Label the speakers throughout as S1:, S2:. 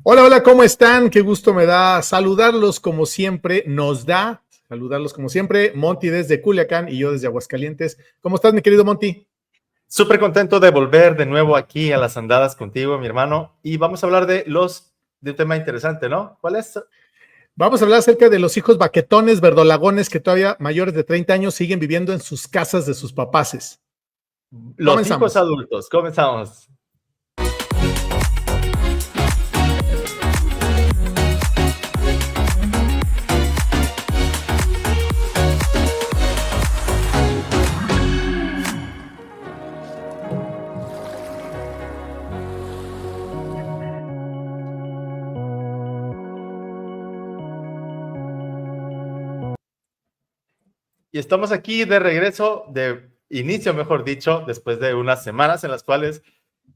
S1: Hola, hola, ¿cómo están? Qué gusto me da saludarlos como siempre. Nos da saludarlos como siempre. Monty desde Culiacán y yo desde Aguascalientes. ¿Cómo estás, mi querido Monty?
S2: Súper contento de volver de nuevo aquí a las andadas contigo, mi hermano. Y vamos a hablar de un tema interesante, ¿no? ¿Cuál es?
S1: Vamos a hablar acerca de los hijos baquetones, verdolagones que todavía mayores de 30 años siguen viviendo en sus casas de sus papaces.
S2: Los hijos
S1: Comenzamos.
S2: adultos. Comenzamos. Y estamos aquí de regreso, de inicio, mejor dicho, después de unas semanas en las cuales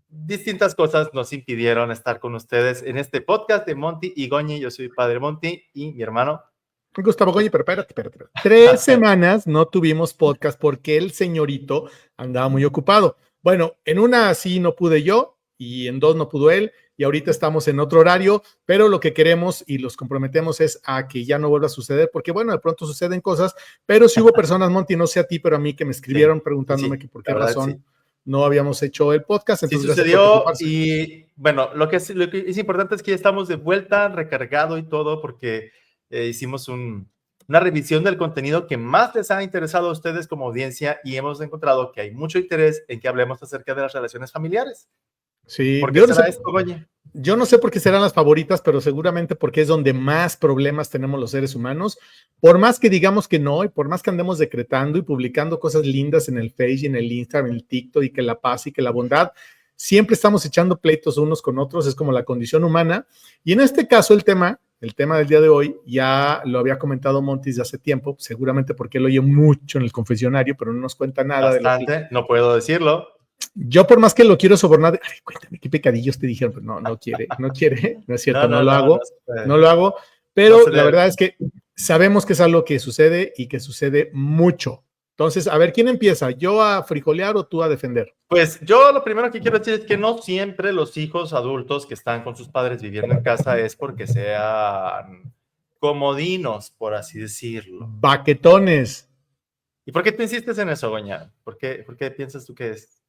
S2: distintas cosas nos impidieron estar con ustedes en este podcast de Monty y Goñi. Yo soy Padre Monty y mi hermano.
S1: Gustavo Goñi, pero espérate. 3 semanas no tuvimos podcast porque el señorito andaba muy ocupado. Bueno, en una sí no pude yo y en dos no pudo él y ahorita estamos en otro horario, pero lo que queremos y los comprometemos es a que ya no vuelva a suceder porque bueno, de pronto suceden cosas, pero sí hubo personas, Monty, no sé a ti, pero a mí que me escribieron preguntándome que por qué razón no habíamos hecho el podcast,
S2: Sí
S1: entonces gracias por
S2: sucedió
S1: preocuparse.
S2: y bueno, lo que es importante es que ya estamos de vuelta, recargado y todo, porque hicimos una revisión del contenido que más les ha interesado a ustedes como audiencia y hemos encontrado que hay mucho interés en que hablemos acerca de las relaciones familiares.
S1: Sí,
S2: ¿Por qué será esto, Goñi?
S1: yo no sé por qué serán las favoritas, pero seguramente porque es donde más problemas tenemos los seres humanos. Por más que digamos que no, y por más que andemos decretando y publicando cosas lindas en el Face y en el Instagram, en el TikTok, y que la paz y que la bondad, siempre estamos echando pleitos unos con otros, es como la condición humana. Y en este caso el tema del día de hoy, ya lo había comentado Montis de hace tiempo, seguramente porque él oye mucho en el confesionario, pero no nos cuenta nada de lo que...
S2: Bastante, no puedo decirlo.
S1: Yo por más que lo quiero sobornar, ay, cuéntame qué pecadillos te dijeron, pero no quiere, no es cierto, no lo hago, no lo hago,
S2: No
S1: pero
S2: se
S1: la
S2: debe.
S1: verdad es que sabemos que es algo que sucede y que sucede mucho. Entonces, a ver, ¿quién empieza? ¿Yo a frijolear o tú a defender?
S2: Pues yo lo primero que quiero decir es que no siempre los hijos adultos que están con sus padres viviendo en casa es porque sean comodinos, por así decirlo.
S1: Baquetones.
S2: ¿Y por qué tú insistes en eso, Goña? ¿Por qué piensas tú que es?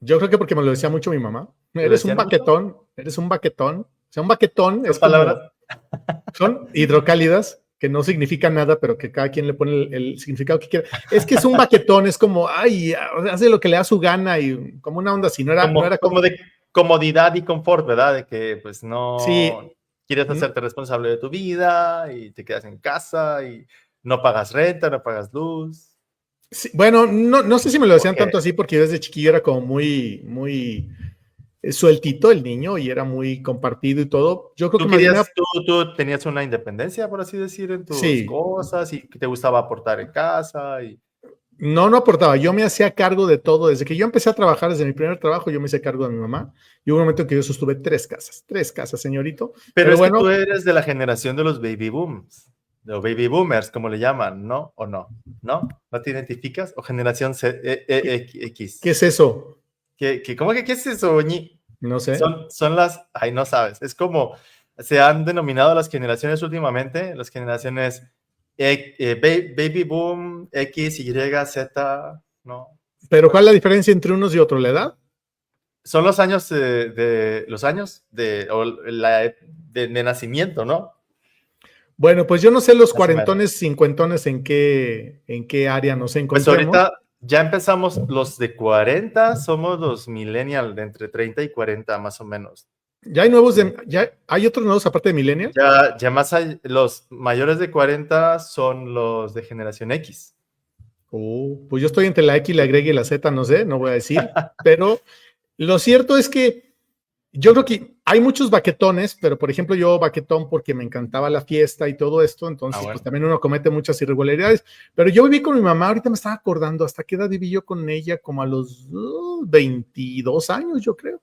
S1: Yo creo que porque me lo decía mucho mi mamá.
S2: ¿Te lo decían mucho?
S1: Eres un baquetón. O sea, un baquetón
S2: Son
S1: es
S2: palabras.
S1: como, son hidrocálidas, que no significan nada, pero que cada quien le pone el significado que quiera. Es que es un baquetón, es como, ay, hace lo que le da su gana y como una onda así,
S2: Como de comodidad y confort, ¿verdad? De que pues
S1: sí,
S2: no quieres hacerte responsable de tu vida y te quedas en casa y no pagas renta, no pagas luz.
S1: sí, bueno, no sé si me lo decían
S2: Okay.
S1: tanto así porque yo desde chiquillo era como muy sueltito el niño y era muy compartido y todo. Yo creo que más bien era,
S2: Tú tenías una independencia, por así decir, en tus
S1: sí,
S2: cosas y que te gustaba aportar en casa y
S1: no aportaba, yo me hacía cargo de todo. Desde que yo empecé a trabajar, desde mi primer trabajo, yo me hice cargo de mi mamá. Y hubo un momento en que yo sostuve tres casas, señorito.
S2: pero
S1: Pero
S2: es que
S1: bueno,
S2: tú eres de la generación de los baby booms, de los baby boomers, como le llaman, ¿no? ¿O no? ¿No? ¿No te identificas? ¿O generación
S1: ¿qué
S2: X?
S1: es eso?
S2: ¿Cómo que qué es eso, Ñi?
S1: No sé.
S2: Son ay, no sabes, es como se han denominado las generaciones últimamente, las generaciones baby boom, X, Y, Z, ¿no?
S1: Pero ¿cuál es la diferencia entre unos y otros? ¿La edad?
S2: Son los años de nacimiento, ¿no?
S1: Bueno, pues yo no sé los
S2: Más o menos.
S1: cuarentones, cincuentones en qué área nos
S2: Pues
S1: encontremos.
S2: ahorita ya empezamos los de 40, somos los millennial de entre 30 y 40 más o menos.
S1: Ya hay nuevos,
S2: Sí.
S1: ya hay otros nuevos aparte de Millennial.
S2: Ya más hay, los mayores de 40 son los de generación X.
S1: Pues yo estoy entre la X, la Y y la Z, no sé, no voy a decir, pero lo cierto es que yo creo que hay muchos baquetones, pero por ejemplo yo baquetón porque me encantaba la fiesta y todo esto, entonces pues
S2: Bueno.
S1: también uno comete muchas irregularidades, pero yo viví con mi mamá, ahorita me estaba acordando, ¿hasta qué edad viví yo con ella? Como a los 22 años, yo creo.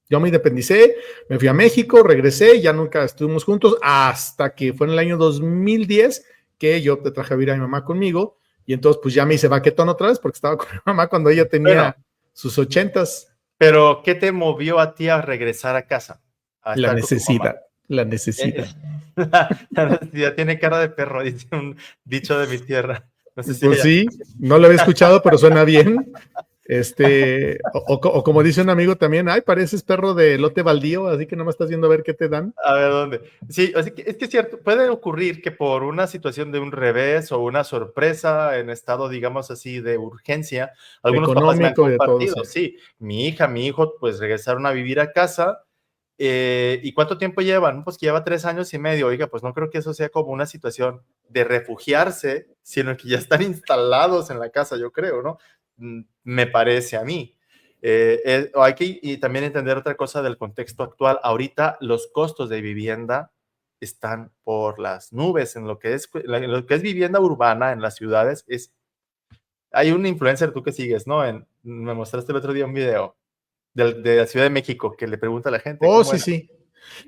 S1: Yo me independicé, me fui a México, regresé, ya nunca estuvimos juntos hasta que fue en el año 2010 que yo te traje a vivir a mi mamá conmigo y entonces pues ya me hice baquetón otra vez porque estaba con mi mamá cuando ella
S2: Bueno,
S1: tenía sus 80s.
S2: pero ¿qué te movió a ti a regresar a casa? a
S1: La
S2: estar con su mamá.
S1: necesidad, la necesidad.
S2: La necesidad tiene cara de perro, dice un dicho de mi tierra. No sé si
S1: Pues
S2: ella.
S1: sí, no lo había escuchado, pero suena bien. O como dice un amigo también, ay, pareces perro de lote baldío, así que no me estás viendo a ver qué te dan.
S2: A ver dónde. Sí, así que es que es cierto, puede ocurrir que por una situación de un revés o una sorpresa en estado, digamos así, de urgencia, algunos papás me han
S1: Económico y de todo,
S2: compartido,
S1: sí.
S2: sí, mi hija, mi hijo, pues regresaron a vivir a casa. ¿Y cuánto tiempo llevan? Pues que lleva 3 años y medio. Oiga, pues no creo que eso sea como una situación de refugiarse, sino que ya están instalados en la casa, yo creo, ¿no? Me parece a mí. Hay que y también entender otra cosa del contexto actual. Ahorita los costos de vivienda están por las nubes en lo que es vivienda urbana en las ciudades. Hay un influencer tú que sigues, ¿no? Me mostraste el otro día un video de la Ciudad de México que le pregunta a la gente
S1: Oh,
S2: cómo
S1: sí,
S2: era.
S1: sí.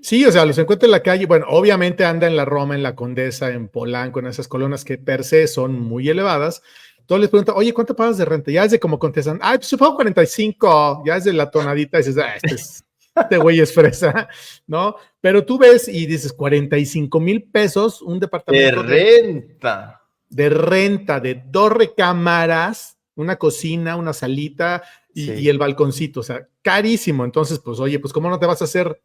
S1: Sí, o sea, los encuentra en la calle. Bueno, obviamente anda en la Roma, en la Condesa, en Polanco, en esas colonias que per se son muy elevadas. Todos les preguntan, oye, ¿cuánto pagas de renta? Ya es de como contestan, ay, pues yo pago 45, ya es de la tonadita, y dices, este güey es fresa, ¿no? Pero tú ves y dices, 45,000 pesos, un
S2: De
S1: departamento
S2: renta.
S1: de renta de 2 recámaras, una cocina, una salita y
S2: Sí.
S1: el balconcito, o sea, carísimo. Entonces, pues, oye, pues, ¿cómo no te vas a hacer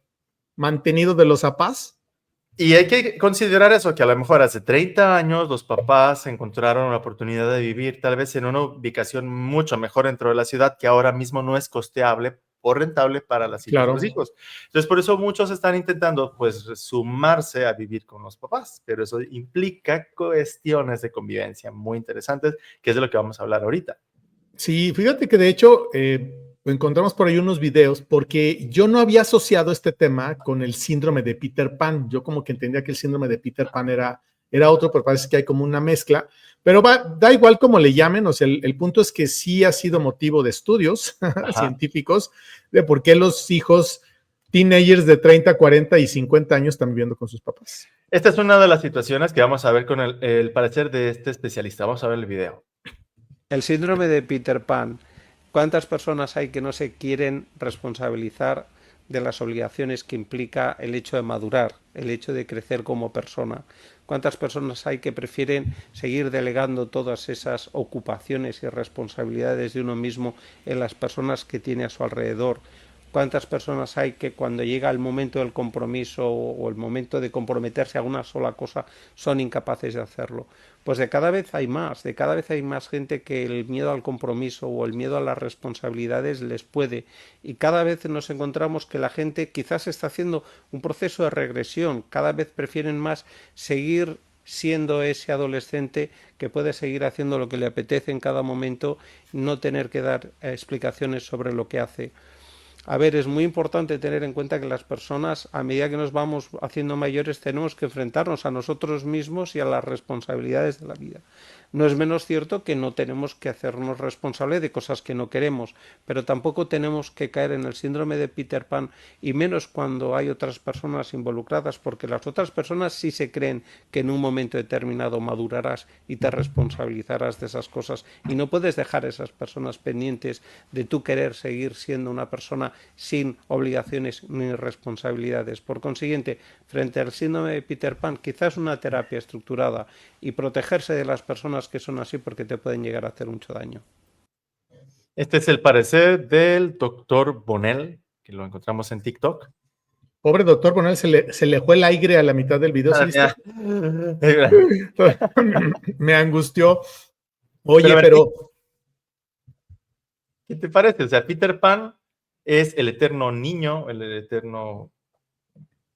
S1: mantenido de los zapás?
S2: Y hay que considerar eso, que a lo mejor hace 30 años los papás encontraron una oportunidad de vivir tal vez en una ubicación mucho mejor dentro de la ciudad que ahora mismo no es costeable o rentable para las hijas o los
S1: Claro.
S2: hijos. Entonces, por eso muchos están intentando, pues, sumarse a vivir con los papás, pero eso implica cuestiones de convivencia muy interesantes, que es de lo que vamos a hablar ahorita.
S1: Sí, fíjate que de hecho encontramos por ahí unos videos porque yo no había asociado este tema con el síndrome de Peter Pan. Yo como que entendía que el síndrome de Peter Pan era otro, pero parece que hay como una mezcla. Pero da igual como le llamen, o sea, el punto es que sí ha sido motivo de estudios
S2: Ajá.
S1: científicos de por qué los hijos teenagers de 30, 40 y 50 años están viviendo con sus papás.
S2: Esta es una de las situaciones que vamos a ver con el parecer de este especialista. Vamos a ver el video.
S3: El síndrome de Peter Pan. ¿Cuántas personas hay que no se quieren responsabilizar de las obligaciones que implica el hecho de madurar, el hecho de crecer como persona? ¿Cuántas personas hay que prefieren seguir delegando todas esas ocupaciones y responsabilidades de uno mismo en las personas que tiene a su alrededor? ¿Cuántas personas hay que cuando llega el momento del compromiso o el momento de comprometerse a una sola cosa son incapaces de hacerlo? Pues de cada vez hay más gente que el miedo al compromiso o el miedo a las responsabilidades les puede. Y cada vez nos encontramos que la gente quizás está haciendo un proceso de regresión, cada vez prefieren más seguir siendo ese adolescente que puede seguir haciendo lo que le apetece en cada momento, no tener que dar explicaciones sobre lo que hace. A ver, es muy importante tener en cuenta que las personas, a medida que nos vamos haciendo mayores, tenemos que enfrentarnos a nosotros mismos y a las responsabilidades de la vida. No es menos cierto que no tenemos que hacernos responsables de cosas que no queremos, pero tampoco tenemos que caer en el síndrome de Peter Pan, y menos cuando hay otras personas involucradas, porque las otras personas sí se creen que en un momento determinado madurarás y te responsabilizarás de esas cosas, y no puedes dejar a esas personas pendientes de tú querer seguir siendo una persona sin obligaciones ni responsabilidades. Por consiguiente, frente al síndrome de Peter Pan, quizás una terapia estructurada y protegerse de las personas que son así porque te pueden llegar a hacer mucho daño.
S2: Este es el parecer del doctor Bonel, que lo encontramos en TikTok.
S1: Pobre doctor, bueno, se le fue el aire a la mitad del video, ¿sí viste? Me angustió. Oye,
S2: Pero,
S1: pero
S2: ¿qué te parece? O sea, Peter Pan es el eterno niño, el eterno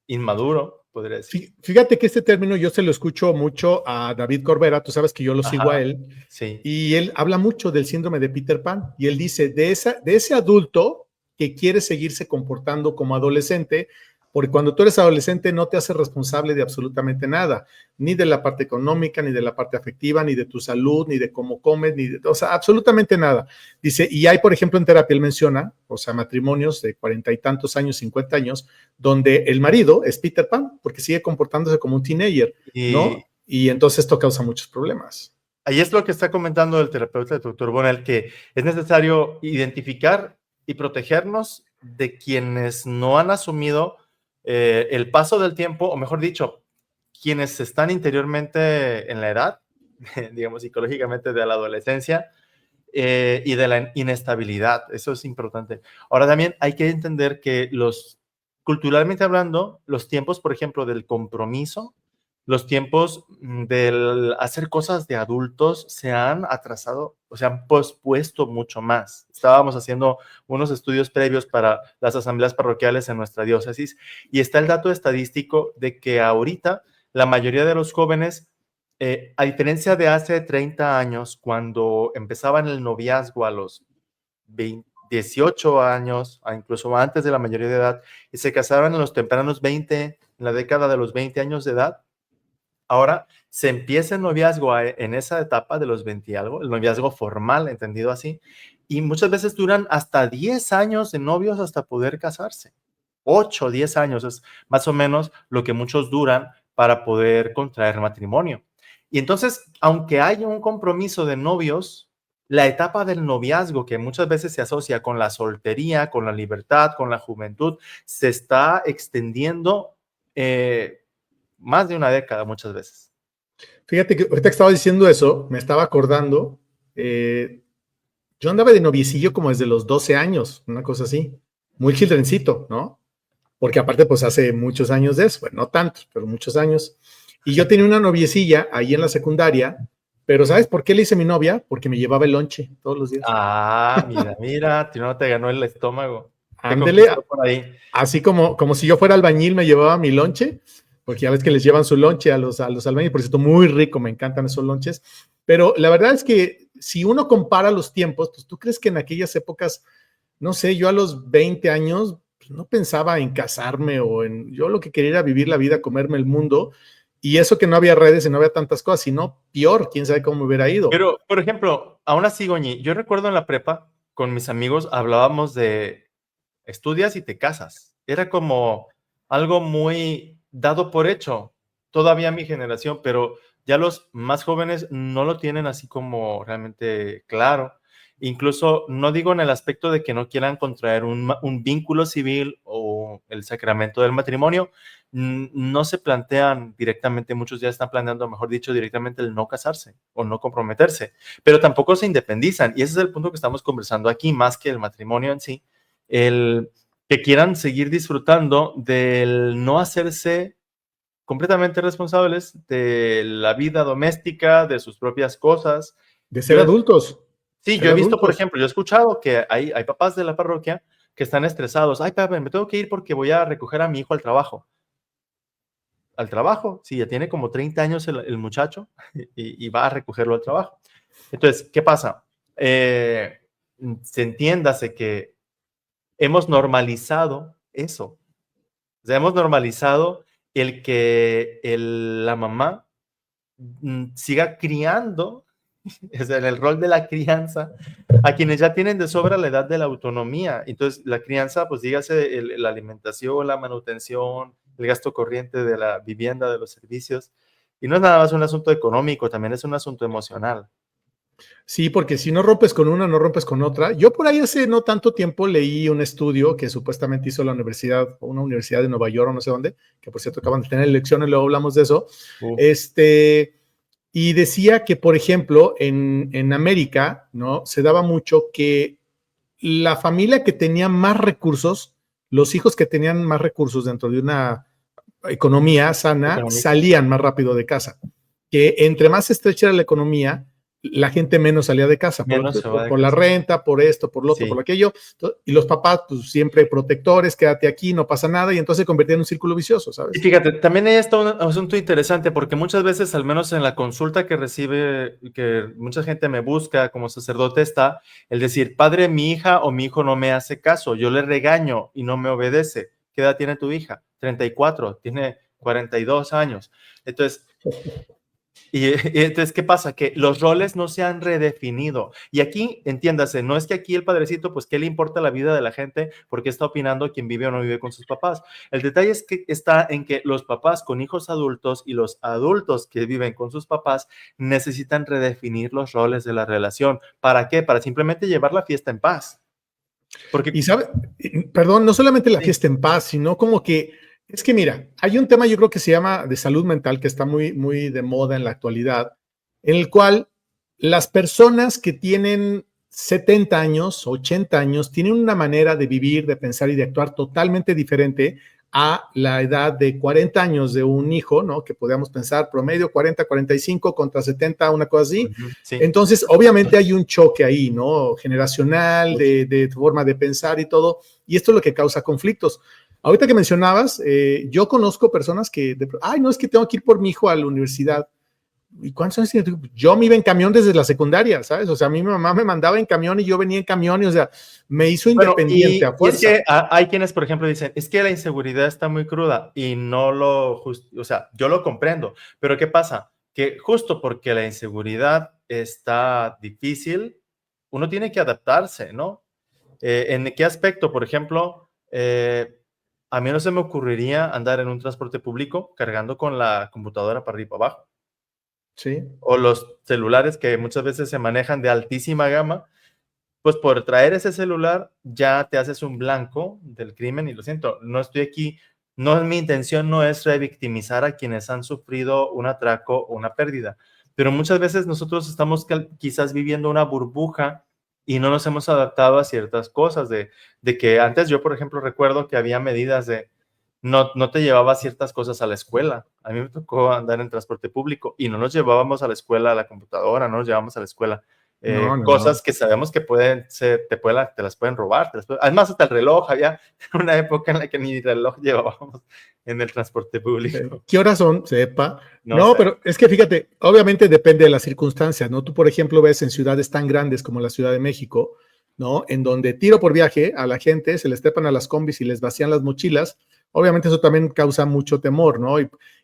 S2: inmaduro, podría decir.
S1: fíjate que este término yo se lo escucho mucho a David Corbera, tú sabes que yo lo sigo a
S2: Ajá,
S1: él,
S2: sí.
S1: y él habla mucho del síndrome de Peter Pan, y él dice, de ese adulto que quiere seguirse comportando como adolescente, porque cuando tú eres adolescente no te haces responsable de absolutamente nada, ni de la parte económica, ni de la parte afectiva, ni de tu salud, ni de cómo comes, o sea, absolutamente nada. Dice, y hay, por ejemplo, en terapia, él menciona, o sea, matrimonios de 40 y tantos años, 50 años, donde el marido es Peter Pan, porque sigue comportándose como un teenager, ¿no?
S2: Y
S1: Y entonces esto causa muchos problemas.
S2: ahí es lo que está comentando el terapeuta, el doctor Bonel, que es necesario identificar y protegernos de quienes no han asumido el paso del tiempo, o mejor dicho, quienes están interiormente en la edad, digamos psicológicamente de la adolescencia, y de la inestabilidad, eso es importante. Ahora también hay que entender que culturalmente hablando, los tiempos, por ejemplo, del compromiso, los tiempos del hacer cosas de adultos se han atrasado, o se han pospuesto mucho más. Estábamos haciendo unos estudios previos para las asambleas parroquiales en nuestra diócesis y está el dato estadístico de que ahorita la mayoría de los jóvenes, a diferencia de hace 30 años, cuando empezaban el noviazgo a los 18 años, incluso antes de la mayoría de edad, y se casaban en los tempranos 20, en la década de los 20 años de edad, ahora se empieza el noviazgo en esa etapa de los 20 y algo, el noviazgo formal, entendido así, y muchas veces duran hasta 10 años de novios hasta poder casarse. 8, 10 años es más o menos lo que muchos duran para poder contraer matrimonio. Y entonces, aunque haya un compromiso de novios, la etapa del noviazgo, que muchas veces se asocia con la soltería, con la libertad, con la juventud, se está extendiendo más de una década muchas veces.
S1: Fíjate que ahorita que estaba diciendo eso, me estaba acordando, yo andaba de noviecillo como desde los 12 años, una cosa así, muy childrencito, ¿no? Porque aparte, pues hace muchos años de eso, bueno, no tantos, pero muchos años. Y yo tenía una noviecilla ahí en la secundaria, pero ¿sabes por qué le hice mi novia? Porque me llevaba el lonche todos los días.
S2: Ah, mira, no te ganó el estómago.
S1: Ándele,
S2: por ahí.
S1: así como si yo fuera albañil me llevaba mi lonche, porque ya ves que les llevan su lonche a los albañiles, por cierto, muy rico, me encantan esos lonches, pero la verdad es que si uno compara los tiempos, pues tú crees que en aquellas épocas, no sé, yo a los 20 años pues, no pensaba en casarme yo lo que quería era vivir la vida, comerme el mundo, y eso que no había redes y no había tantas cosas, sino peor, quién sabe cómo me hubiera ido.
S2: Pero, por ejemplo, aún así, Goñi, yo recuerdo en la prepa, con mis amigos hablábamos de estudias y te casas. Era como algo muy dado por hecho, todavía mi generación, pero ya los más jóvenes no lo tienen así como realmente claro. Incluso no digo en el aspecto de que no quieran contraer un vínculo civil o el sacramento del matrimonio, no se plantean directamente, muchos ya están planeando, mejor dicho, directamente el no casarse o no comprometerse, pero tampoco se independizan. Y ese es el punto que estamos conversando aquí, más que el matrimonio en sí, el que quieran seguir disfrutando del no hacerse completamente responsables de la vida doméstica, de sus propias cosas.
S1: De ser adultos.
S2: Sí, yo he visto, por ejemplo, yo he escuchado que hay papás de la parroquia que están estresados. Ay, papá, me tengo que ir porque voy a recoger a mi hijo al trabajo. ¿Al trabajo? Sí, ya tiene como 30 años el muchacho y va a recogerlo al trabajo. Entonces, ¿qué pasa? Se entiéndase que hemos normalizado eso. O sea, hemos normalizado el que la mamá siga criando, o sea, en el rol de la crianza, a quienes ya tienen de sobra la edad de la autonomía. Entonces, la crianza, pues dígase la alimentación, la manutención, el gasto corriente de la vivienda, de los servicios. Y no es nada más un asunto económico, también es un asunto emocional.
S1: Sí, porque si no rompes con una, no rompes con otra. Yo por ahí hace no tanto tiempo leí un estudio que supuestamente hizo la universidad, una universidad de Nueva York o no sé dónde, que por cierto acaban de tener elecciones, luego hablamos de eso. Y decía que, por ejemplo, en América, ¿no? Se daba mucho que la familia que tenía más recursos, los hijos que tenían más recursos dentro de una economía sana, salían más rápido de casa. Que entre más estrecha era la economía, la gente menos salía de casa, por la renta, por esto, por lo otro, por aquello, y los papás pues siempre protectores, quédate aquí, no pasa nada, y entonces se convertía en un círculo vicioso, ¿sabes?
S2: Y fíjate, también ahí está un asunto interesante, porque muchas veces, al menos en la consulta que recibe, que mucha gente me busca como sacerdote, está el decir, padre, mi hija o mi hijo no me hace caso, yo le regaño y no me obedece. ¿Qué edad tiene tu hija? 34, tiene 42 años. Entonces, entonces, ¿qué pasa? Que los roles no se han redefinido. Y aquí, entiéndase, no es que aquí el padrecito, pues, ¿qué le importa la vida de la gente? Porque está opinando quién vive o no vive con sus papás. El detalle es que está en que los papás con hijos adultos y los adultos que viven con sus papás necesitan redefinir los roles de la relación. ¿Para qué? Para simplemente llevar la fiesta en paz.
S1: Porque, y sabe, perdón, no solamente la fiesta en paz, sino como que Es que mira, hay un tema yo creo que se llama de salud mental que está muy, muy de moda en la actualidad, en el cual las personas que tienen 70 años, 80 años, tienen una manera de vivir, de pensar y de actuar totalmente diferente a la edad de 40 años de un hijo, ¿no? Que podríamos pensar promedio 40, 45 contra 70, una cosa así.
S2: Sí.
S1: Entonces, obviamente hay un choque ahí, ¿no? Generacional, de forma de pensar y todo, y esto es lo que causa conflictos. Ahorita que mencionabas, yo conozco personas que, ay, no, es que tengo que ir por mi hijo a la universidad. ¿Y cuántos años tiene? Yo me iba en camión desde la secundaria, ¿sabes? O sea, a mí mi mamá me mandaba en camión y yo venía en camión y, o sea, me hizo independiente a fuerza.
S2: Y es que hay quienes, por ejemplo, dicen, es que la inseguridad está muy cruda y no o sea, yo lo comprendo, pero ¿qué pasa? Que justo porque la inseguridad está difícil, uno tiene que adaptarse, ¿no? ¿En qué aspecto? Por ejemplo, a mí no se me ocurriría andar en un transporte público cargando con la computadora para arriba y para abajo.
S1: Sí.
S2: O los celulares que muchas veces se manejan de altísima gama, pues por traer ese celular ya te haces un blanco del crimen y lo siento, no estoy aquí, mi intención no es revictimizar a quienes han sufrido un atraco o una pérdida, pero muchas veces nosotros estamos quizás viviendo una burbuja y no nos hemos adaptado a ciertas cosas, de que antes yo, por ejemplo, recuerdo que había medidas de no te llevaba ciertas cosas a la escuela. A mí me tocó andar en transporte público y no nos llevábamos a la escuela la computadora, no nos llevábamos a la escuela cosas que sabemos que pueden ser, te las pueden robar. Además, hasta el reloj, había una época en la que ni reloj llevábamos en el transporte público.
S1: ¿Qué horas son? Sepa.
S2: No sé.
S1: Pero es que fíjate, obviamente depende de las circunstancias, ¿no? Tú, por ejemplo, ves en ciudades tan grandes como la Ciudad de México, ¿no? En donde tiro por viaje a la gente, se les trepan a las combis y les vacían las mochilas. Obviamente eso también causa mucho temor, ¿no?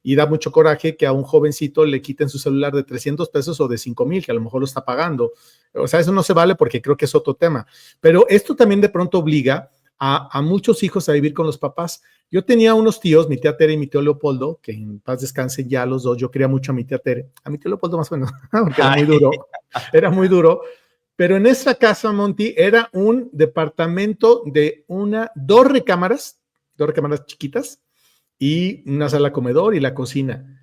S1: Y da mucho coraje que a un jovencito le quiten su celular de 300 pesos o de 5,000, que a lo mejor lo está pagando. O sea, eso no se vale porque creo que es otro tema. Pero esto también de pronto obliga a muchos hijos a vivir con los papás. Yo tenía unos tíos, mi tía Tere y mi tío Leopoldo, que en paz descansen ya los dos. Yo quería mucho a mi tía Tere, a mi tío Leopoldo más o menos, porque era muy duro. Pero en esa casa, Monty, era un departamento de dos recámaras chiquitas y una sala comedor y la cocina.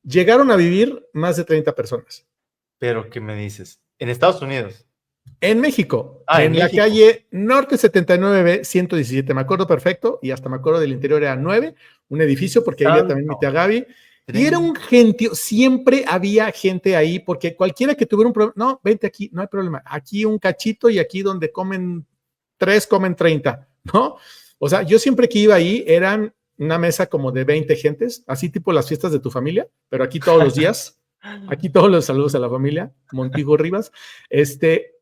S1: Llegaron a vivir más de 30 personas.
S2: ¿Pero qué me dices? ¿En Estados Unidos?
S1: En México,
S2: en
S1: la
S2: México.
S1: calle Norte 79B 117, me acuerdo perfecto, y hasta me acuerdo del interior era 9, un edificio, porque había también mi tía Gaby, y era un gentío, siempre había gente ahí, porque cualquiera que tuviera un problema, no, vente aquí, no hay problema, aquí un cachito y aquí donde comen 3, comen 30, ¿no? O sea, yo siempre que iba ahí eran una mesa como de 20 gentes, así tipo las fiestas de tu familia, pero aquí todos los días. Aquí todos los saludos a la familia, Montijo Rivas,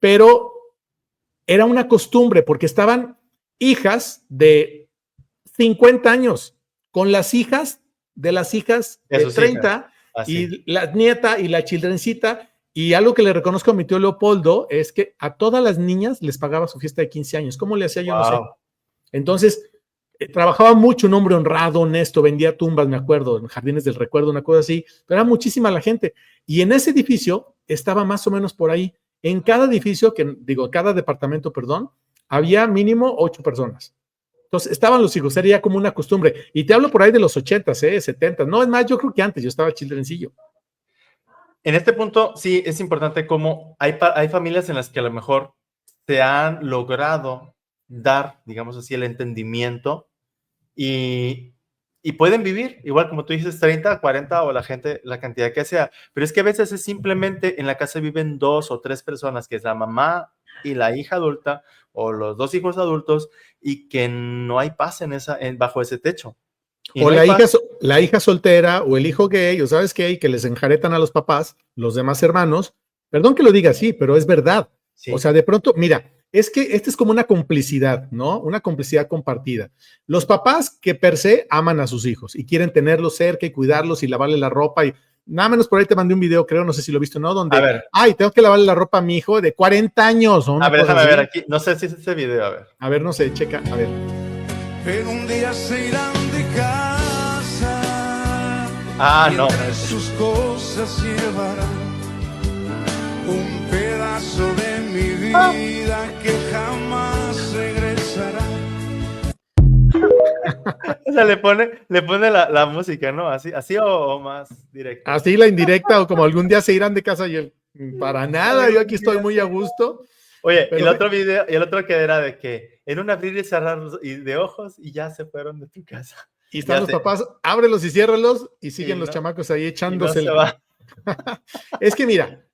S1: pero era una costumbre porque estaban hijas de 50 años con las hijas de 30 y la nieta y la childrencita. Y algo que le reconozco a mi tío Leopoldo es que a todas las niñas les pagaba su fiesta de 15 años. ¿Cómo le hacía? Yo no sé. Entonces, trabajaba mucho, un hombre honrado, honesto, vendía tumbas, me acuerdo, en Jardines del Recuerdo, una cosa así, pero era muchísima la gente. Y en ese edificio estaba más o menos por ahí. En cada edificio, cada departamento, perdón, había mínimo 8 personas. Entonces, estaban los hijos, era ya como una costumbre. Y te hablo por ahí de los 80s, 70s. No, es más, yo creo que antes, yo estaba childrencillo.
S2: En este punto, sí, es importante cómo hay familias en las que a lo mejor se han logrado dar, digamos así, el entendimiento y pueden vivir, igual como tú dices, 30, 40 o la cantidad que sea, pero es que a veces es simplemente en la casa viven 2 o 3 personas, que es la mamá y la hija adulta o los 2 hijos adultos y que no hay paz bajo ese techo.
S1: O no la hija soltera o el hijo gay, o sabes qué, que les enjaretan a los papás, los demás hermanos. Perdón que lo diga así, pero es verdad. Sí. O sea, de pronto, mira, es que esta es como una complicidad, ¿no? Una complicidad compartida. Los papás que per se aman a sus hijos y quieren tenerlos cerca y cuidarlos y lavarle la ropa y nada menos por ahí te mandé un video, creo, no sé si lo viste o no, donde, tengo que lavarle la ropa a mi hijo de 40 años.
S2: A ver, déjame ver aquí, no sé si es ese video, a ver.
S1: A ver, no sé, checa, a ver.
S4: En un día se irán de casa.
S2: No.
S4: Sus cosas llevarán un pedazo de mi vida que jamás regresará.
S2: sea, le pone la música, ¿no? Así o más directo.
S1: Así la indirecta, o como algún día se irán de casa y él, para nada, yo aquí estoy muy a gusto.
S2: Oye,
S1: Pero
S2: el otro video, y el otro que era de que en un abrir y cerrar de ojos y ya se fueron de tu casa.
S1: y están
S2: Ya
S1: los
S2: se-
S1: papás, ábrelos y ciérralos, y siguen
S2: y
S1: los
S2: no,
S1: chamacos ahí
S2: y no
S1: echándose
S2: se va.
S1: Es que mira,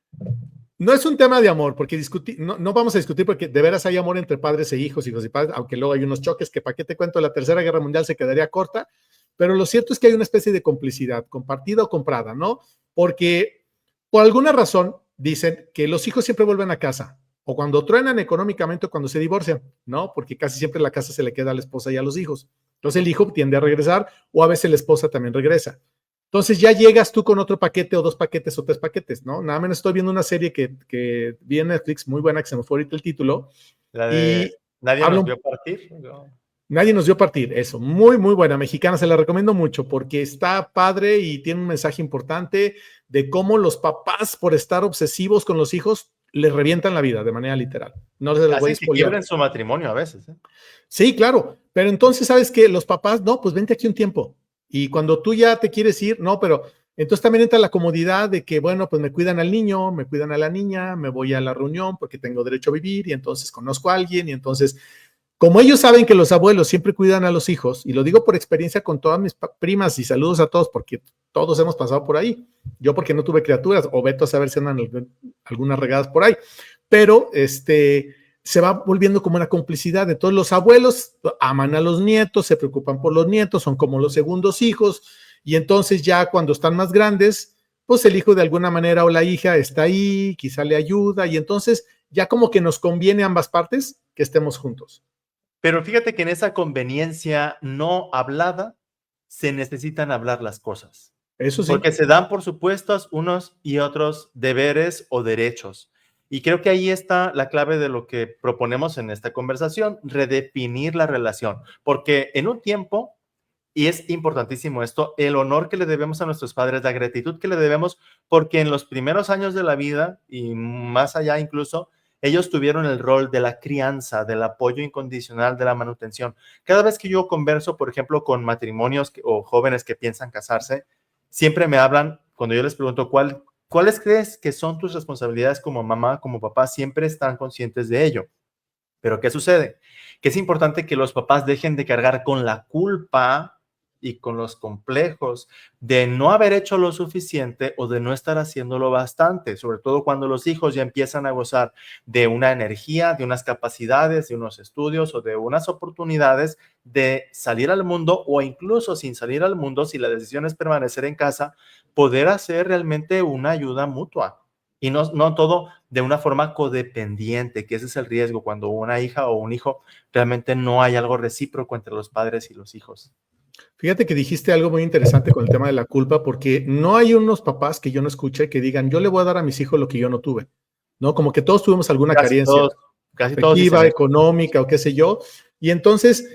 S1: no es un tema de amor, porque no vamos a discutir porque de veras hay amor entre padres e hijos y padres, aunque luego hay unos choques que para qué te cuento, la Tercera Guerra Mundial se quedaría corta, pero lo cierto es que hay una especie de complicidad, compartida o comprada, ¿no? Porque por alguna razón dicen que los hijos siempre vuelven a casa, o cuando truenan económicamente o cuando se divorcian, ¿no? Porque casi siempre la casa se le queda a la esposa y a los hijos. Entonces el hijo tiende a regresar o a veces la esposa también regresa. Entonces ya llegas tú con otro paquete o dos paquetes o tres paquetes, ¿no? Nada menos estoy viendo una serie que vi en Netflix, muy buena, que se me fue ahorita el título,
S2: La
S1: y
S2: de Nadie
S1: habla
S2: nos
S1: un
S2: vio partir. No.
S1: Nadie nos dio partir, eso, muy, muy buena, mexicana, se la recomiendo mucho porque está padre y tiene un mensaje importante de cómo los papás, por estar obsesivos con los hijos, les revientan la vida de manera literal. No les voy a
S2: Hacen que
S1: spoilear.
S2: quiebren su matrimonio a veces, ¿eh?
S1: Sí, claro, pero entonces, ¿sabes qué? Los papás, no, pues vente aquí un tiempo. Y cuando tú ya te quieres ir, no, pero entonces también entra la comodidad de que, bueno, pues me cuidan al niño, me cuidan a la niña, me voy a la reunión porque tengo derecho a vivir y entonces conozco a alguien y entonces como ellos saben que los abuelos siempre cuidan a los hijos, y lo digo por experiencia con todas mis primas y saludos a todos porque todos hemos pasado por ahí. Yo porque no tuve criaturas, o Beto a saber si andan algunas regadas por ahí, pero se va volviendo como una complicidad. Entonces los abuelos aman a los nietos, se preocupan por los nietos, son como los segundos hijos, y entonces ya cuando están más grandes, pues el hijo de alguna manera o la hija está ahí, quizá le ayuda, y entonces ya como que nos conviene a ambas partes que estemos juntos.
S2: Pero fíjate que en esa conveniencia no hablada se necesitan hablar las cosas,
S1: Eso sí.
S2: porque se dan por supuestos unos y otros deberes o derechos. Y creo que ahí está la clave de lo que proponemos en esta conversación, redefinir la relación, porque en un tiempo, y es importantísimo esto, el honor que le debemos a nuestros padres, la gratitud que le debemos, porque en los primeros años de la vida y más allá incluso, ellos tuvieron el rol de la crianza, del apoyo incondicional, de la manutención. Cada vez que yo converso, por ejemplo, con matrimonios o jóvenes que piensan casarse, siempre me hablan, cuando yo les pregunto cuáles crees que son tus responsabilidades como mamá, como papá, siempre están conscientes de ello. Pero ¿qué sucede? Que es importante que los papás dejen de cargar con la culpa y con los complejos de no haber hecho lo suficiente o de no estar haciéndolo bastante, sobre todo cuando los hijos ya empiezan a gozar de una energía, de unas capacidades, de unos estudios o de unas oportunidades de salir al mundo, o incluso sin salir al mundo, si la decisión es permanecer en casa, poder hacer realmente una ayuda mutua. Y no todo de una forma codependiente, que ese es el riesgo cuando una hija o un hijo realmente no hay algo recíproco entre los padres y los hijos.
S1: Fíjate que dijiste algo muy interesante con el tema de la culpa, porque no hay unos papás que yo no escuche que digan, yo le voy a dar a mis hijos lo que yo no tuve, ¿no? Como que todos tuvimos alguna carencia
S2: Casi todos dicen
S1: afectiva,
S2: eso.
S1: económica o qué sé yo. Y entonces,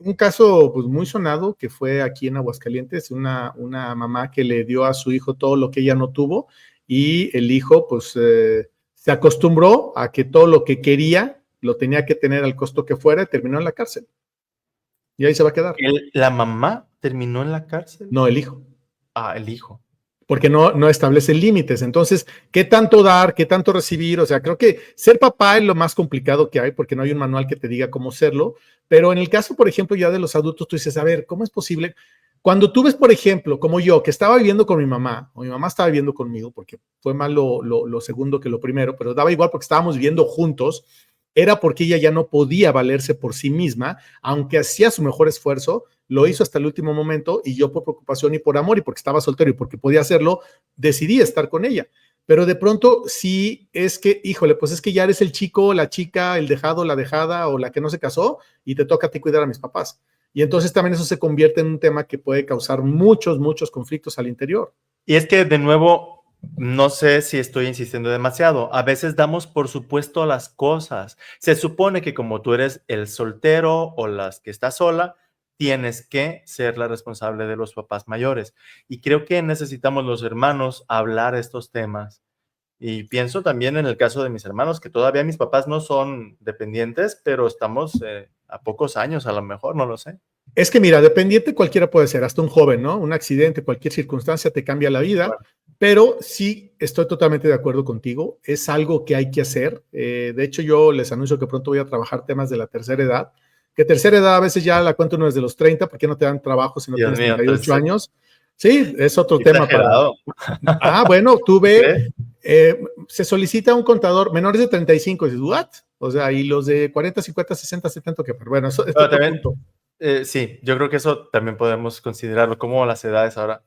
S1: un caso pues, muy sonado que fue aquí en Aguascalientes, una mamá que le dio a su hijo todo lo que ella no tuvo, y el hijo pues se acostumbró a que todo lo que quería lo tenía que tener al costo que fuera y terminó en la cárcel. Y ahí se va a quedar.
S2: ¿La mamá terminó en la cárcel?
S1: No, el hijo.
S2: Ah, el hijo.
S1: Porque no establece límites. Entonces, ¿qué tanto dar? ¿Qué tanto recibir? O sea, creo que ser papá es lo más complicado que hay porque no hay un manual que te diga cómo serlo. Pero en el caso, por ejemplo, ya de los adultos, tú dices, a ver, ¿cómo es posible? Cuando tú ves, por ejemplo, como yo, que estaba viviendo con mi mamá, o mi mamá estaba viviendo conmigo, porque fue más lo segundo que lo primero, pero daba igual porque estábamos viviendo juntos, era porque ella ya no podía valerse por sí misma, aunque hacía su mejor esfuerzo, lo hizo hasta el último momento, y yo por preocupación y por amor y porque estaba soltero y porque podía hacerlo, decidí estar con ella. Pero de pronto sí es que, híjole, pues es que ya eres el chico, la chica, el dejado, la dejada o la que no se casó y te toca a ti cuidar a mis papás. Y entonces también eso se convierte en un tema que puede causar muchos, muchos conflictos al interior.
S2: Y es que de nuevo, no sé si estoy insistiendo demasiado. A veces damos por supuesto las cosas. Se supone que como tú eres el soltero o las que está sola, tienes que ser la responsable de los papás mayores. Y creo que necesitamos los hermanos hablar estos temas. Y pienso también en el caso de mis hermanos, que todavía mis papás no son dependientes, pero estamos a pocos años, a lo mejor, no lo sé.
S1: Es que mira, dependiente cualquiera puede ser, hasta un joven, ¿no? Un accidente, cualquier circunstancia te cambia la vida,
S2: Bueno,
S1: pero sí estoy totalmente de acuerdo contigo, es algo que hay que hacer. De hecho, yo les anuncio que pronto voy a trabajar temas de la tercera edad, que tercera edad a veces ya la cuento uno desde los 30, porque no te dan trabajo si no
S2: Dios
S1: tienes
S2: mío,
S1: 38
S2: entonces,
S1: años. Sí, es otro tema para...
S2: exagerado.
S1: Bueno, tú ve,
S2: ¿Crees?
S1: se solicita un contador menores de 35, y dices, ¿what? O sea, y los de 40, 50, 60, 70, que bueno, eso es
S2: Pero
S1: otro
S2: también,
S1: punto.
S2: sí, yo creo que eso también podemos considerarlo, como las edades ahora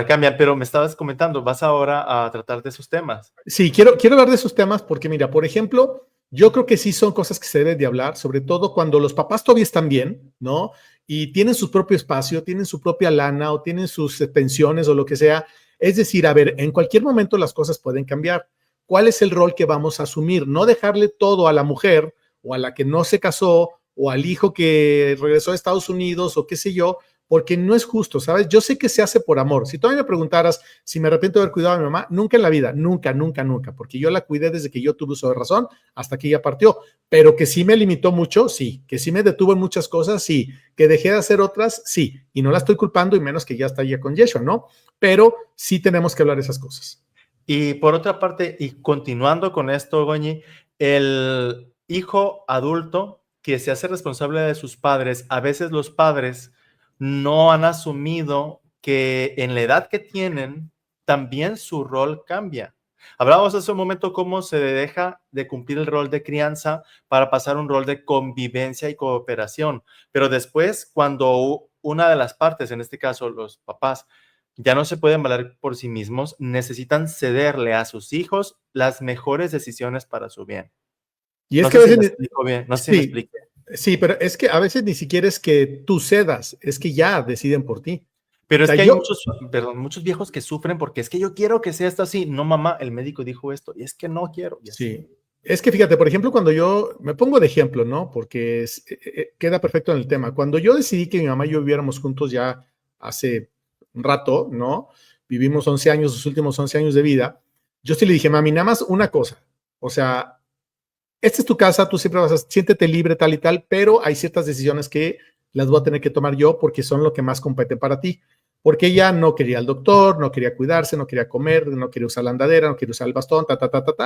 S2: cambian, pero me estabas comentando, vas ahora a tratar de esos temas.
S1: Sí, quiero hablar de esos temas porque, mira, por ejemplo, yo creo que sí son cosas que se deben de hablar, sobre todo cuando los papás todavía están bien, ¿no? Y tienen su propio espacio, tienen su propia lana o tienen sus pensiones o lo que sea. Es decir, a ver, en cualquier momento las cosas pueden cambiar. ¿Cuál es el rol que vamos a asumir? No dejarle todo a la mujer o a la que no se casó o al hijo que regresó a Estados Unidos o qué sé yo, porque no es justo, ¿sabes? Yo sé que se hace por amor. Si tú a mí me preguntaras si me arrepiento de haber cuidado a mi mamá, nunca en la vida, nunca, nunca, nunca, porque yo la cuidé desde que yo tuve uso de razón hasta que ella partió, pero que sí me limitó mucho, sí, que sí me detuvo en muchas cosas, sí, que dejé de hacer otras, sí, y no la estoy culpando y menos que ya está ya con Yeshua, ¿no? Pero sí tenemos que hablar de esas cosas.
S2: Y por otra parte, y continuando con esto, Goñi, el hijo adulto que se hace responsable de sus padres, a veces los padres no han asumido que en la edad que tienen, también su rol cambia. Hablábamos hace un momento cómo se deja de cumplir el rol de crianza para pasar un rol de convivencia y cooperación, pero después, cuando una de las partes, en este caso los papás, ya no se pueden valer por sí mismos, necesitan cederle a sus hijos las mejores decisiones para su bien.
S1: Y es
S2: No
S1: que a
S2: sé si me
S1: veces,
S2: explico bien, no sé si me
S1: sí,
S2: expliqué.
S1: sí, pero es que a veces ni siquiera es que tú cedas, es que ya deciden por ti.
S2: Pero
S1: O
S2: es
S1: sea,
S2: que hay
S1: yo,
S2: muchos, perdón, muchos viejos que sufren porque es que yo quiero que sea esto así. No, mamá, el médico dijo esto y es que no quiero. Y así.
S1: sí. Es que fíjate, por ejemplo, cuando yo me pongo de ejemplo, ¿no? Porque queda perfecto en el tema. Cuando yo decidí que mi mamá y yo viviéramos juntos ya hace un rato, ¿no? Vivimos 11 años, los últimos 11 años de vida. Yo sí le dije, mami, nada más una cosa. O sea, esta es tu casa, tú siempre vas a, siéntete libre, tal y tal, pero hay ciertas decisiones que las voy a tener que tomar yo porque son lo que más compete para ti. Porque ella no quería al doctor, no quería cuidarse, no quería comer, no quería usar la andadera, no quería usar el bastón,